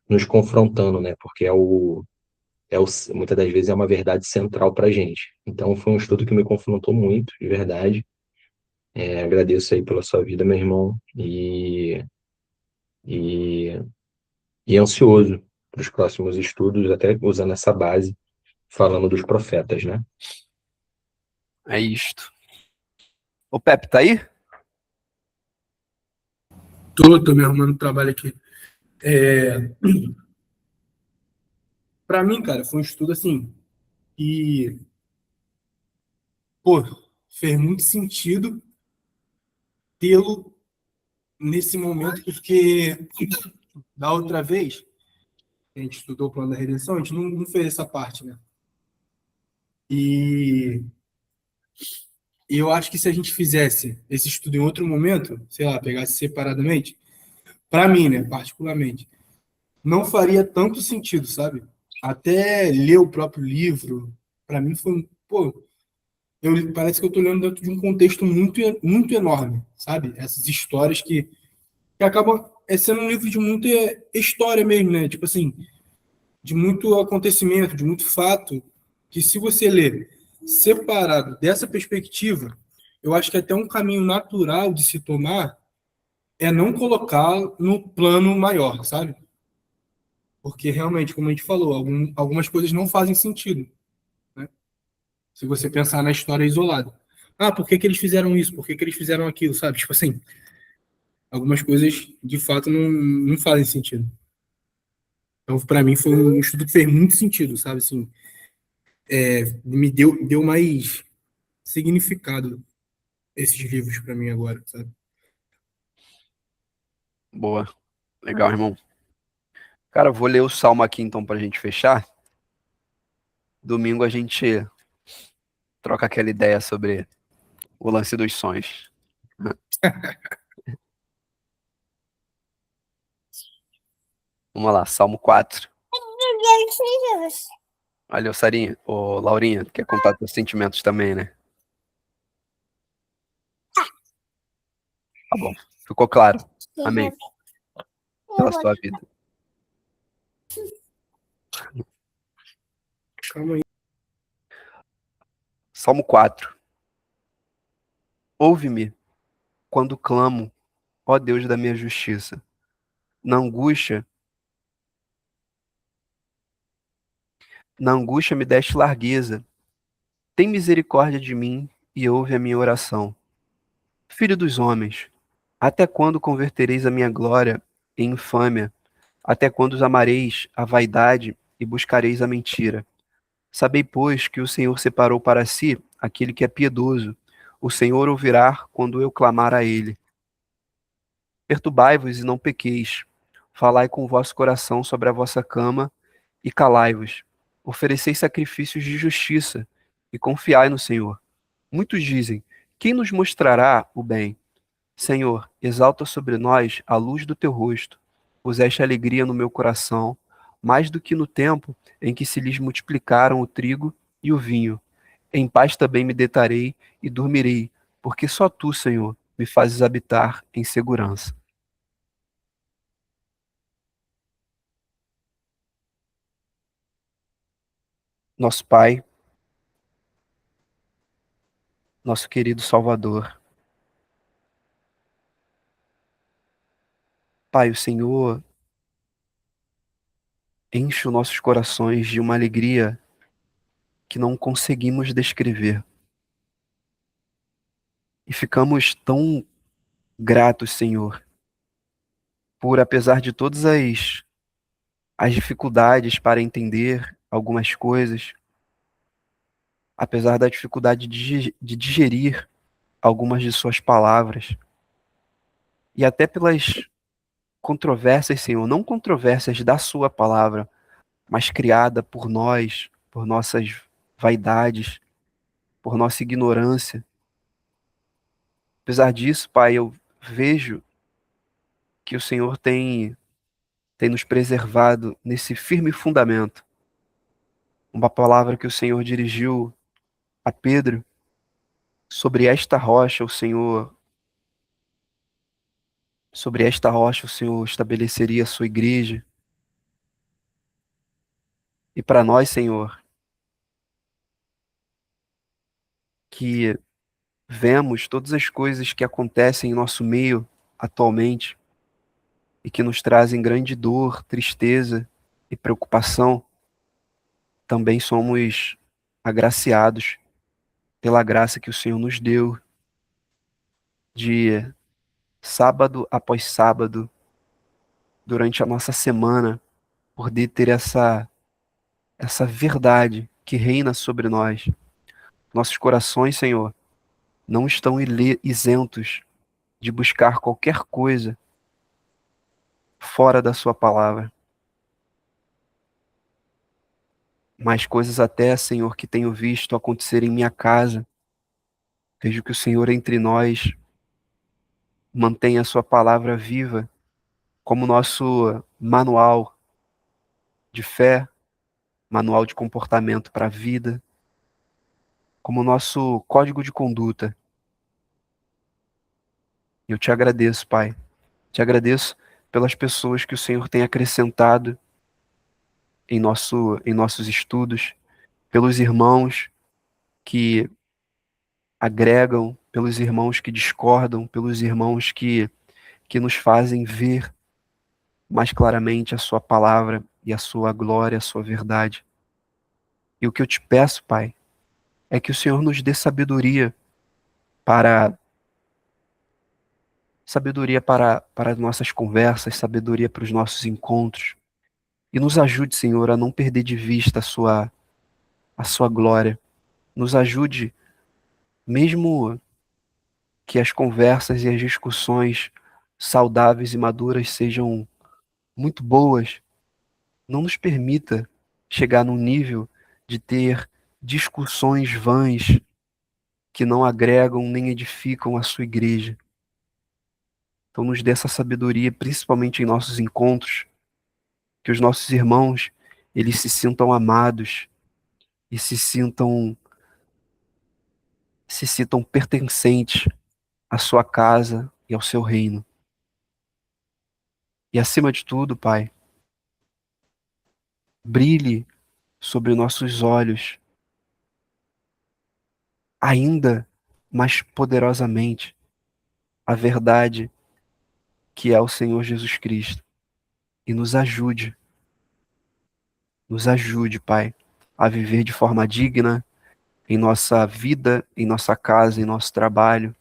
nos confrontando, né? Porque muitas das vezes é uma verdade central para a gente. Então, foi um estudo que me confrontou muito, de verdade. Agradeço aí pela sua vida, meu irmão, e, e ansioso para os próximos estudos, até usando essa base, falando dos profetas, né? É isto. Ô, Pepe, tá aí? Tô me arrumando trabalho aqui. Para mim, cara, foi um estudo assim que, pô, fez muito sentido tê-lo nesse momento, porque da outra vez a gente estudou o plano da redenção, a gente não fez essa parte, né? E eu acho que se a gente fizesse esse estudo em outro momento, sei lá, pegasse separadamente, para mim, né, particularmente, não faria tanto sentido, sabe? Até ler o próprio livro, para mim foi, pô, parece que eu estou lendo dentro de um contexto muito enorme, sabe? Essas histórias que acabam sendo um livro de muita história mesmo, né? Tipo assim, de muito acontecimento, de muito fato, que se você ler separado dessa perspectiva, eu acho que até um caminho natural de se tomar é não colocar no plano maior, sabe? Porque realmente, como a gente falou, algumas coisas não fazem sentido, né? Se você pensar na história isolada. Ah, por que que eles fizeram isso? Por que que eles fizeram aquilo, sabe? Tipo assim, algumas coisas de fato não fazem sentido. Então, para mim, foi um estudo que fez muito sentido, sabe? Assim, me deu mais significado esses livros para mim agora, sabe? Boa. Legal, irmão. Cara, eu vou ler o Salmo aqui então pra gente fechar. Domingo a gente troca aquela ideia sobre o lance dos sonhos. Vamos lá, Salmo 4. Valeu, Sarinha. Ô, Laurinha, quer contar teus sentimentos também, né? Tá bom. Ficou claro. Amém. Pela sua vida. Calma aí. Salmo 4. Ouve-me quando clamo, ó Deus da minha justiça. Na angústia, na angústia me deste largueza. Tem misericórdia de mim e ouve a minha oração. Filho dos homens, até quando convertereis a minha glória em infâmia? Até quando amareis a vaidade e buscareis a mentira? Sabei, pois, que o Senhor separou para si aquele que é piedoso. O Senhor ouvirá quando eu clamar a ele. Perturbai-vos e não pequeis. Falai com o vosso coração sobre a vossa cama e calai-vos. Ofereceis sacrifícios de justiça e confiai no Senhor. Muitos dizem: quem nos mostrará o bem? Senhor, exalta sobre nós a luz do teu rosto. Puseste alegria no meu coração, mais do que no tempo em que se lhes multiplicaram o trigo e o vinho. Em paz também me deitarei e dormirei, porque só tu, Senhor, me fazes habitar em segurança. Nosso Pai, nosso querido Salvador. Pai, o Senhor enche os nossos corações de uma alegria que não conseguimos descrever. E ficamos tão gratos, Senhor, por apesar de todas as dificuldades para entender algumas coisas, apesar da dificuldade de digerir algumas de suas palavras, e até pelas controvérsias, Senhor, não controvérsias da sua palavra, mas criada por nós, por nossas vaidades, por nossa ignorância. Apesar disso, Pai, eu vejo que o Senhor tem nos preservado nesse firme fundamento. Uma palavra que o Senhor dirigiu a Pedro: sobre esta rocha, o Senhor, sobre esta rocha, o Senhor estabeleceria a sua igreja. E para nós, Senhor, que vemos todas as coisas que acontecem em nosso meio atualmente e que nos trazem grande dor, tristeza e preocupação, também somos agraciados pela graça que o Senhor nos deu de sábado após sábado, durante a nossa semana, poder ter essa verdade que reina sobre nós. Nossos corações, Senhor, não estão isentos de buscar qualquer coisa fora da sua palavra. Mas coisas até, Senhor, que tenho visto acontecer em minha casa. Vejo que o Senhor entre nós mantém a sua palavra viva como nosso manual de fé, manual de comportamento para a vida, como nosso código de conduta. Eu te agradeço, Pai. Te agradeço pelas pessoas que o Senhor tem acrescentado em nossos estudos, pelos irmãos que agregam, pelos irmãos que discordam, pelos irmãos que nos fazem ver mais claramente a sua palavra e a sua glória, a sua verdade. E o que eu te peço, Pai, é que o Senhor nos dê para para as nossas conversas, sabedoria para os nossos encontros. E nos ajude, Senhor, a não perder de vista a sua glória. Nos ajude, mesmo que as conversas e as discussões saudáveis e maduras sejam muito boas, não nos permita chegar num nível de ter discussões vãs que não agregam nem edificam a sua igreja. Então nos dê essa sabedoria, principalmente em nossos encontros, que os nossos irmãos, eles se sintam amados e se sintam pertencentes à sua casa e ao seu reino. E acima de tudo, Pai, brilhe sobre nossos olhos ainda mais poderosamente a verdade que é o Senhor Jesus Cristo. E nos ajude, Pai, a viver de forma digna em nossa vida, em nossa casa, em nosso trabalho.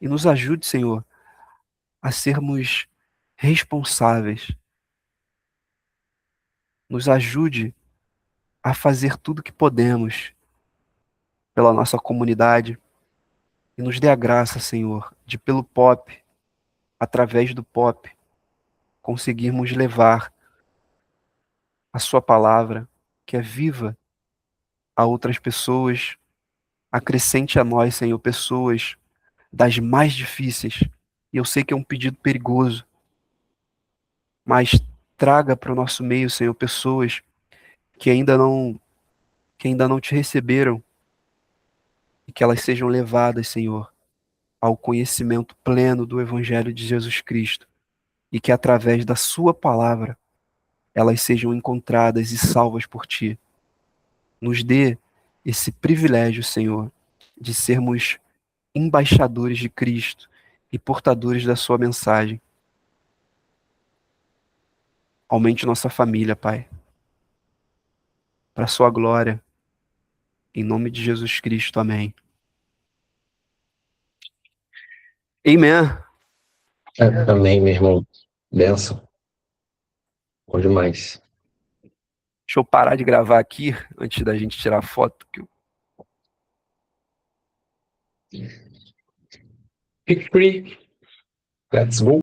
E nos ajude, Senhor, a sermos responsáveis. Nos ajude a fazer tudo o que podemos pela nossa comunidade. E nos dê a graça, Senhor, de pelo pop, através do pop, conseguirmos levar a sua palavra, que é viva, a outras pessoas. Acrescente a nós, Senhor, pessoas das mais difíceis. E eu sei que é um pedido perigoso, mas traga para o nosso meio, Senhor, pessoas que que ainda não te receberam e que elas sejam levadas, Senhor, ao conhecimento pleno do Evangelho de Jesus Cristo e que através da sua palavra elas sejam encontradas e salvas por ti. Nos dê esse privilégio, Senhor, de sermos embaixadores de Cristo e portadores da sua mensagem. Aumente nossa família, Pai, para a sua glória. Em nome de Jesus Cristo, amém. Amen. Amém, meu irmão. Benção. Bom demais. Deixa eu parar de gravar aqui antes da gente tirar foto. Pick free. Let's go.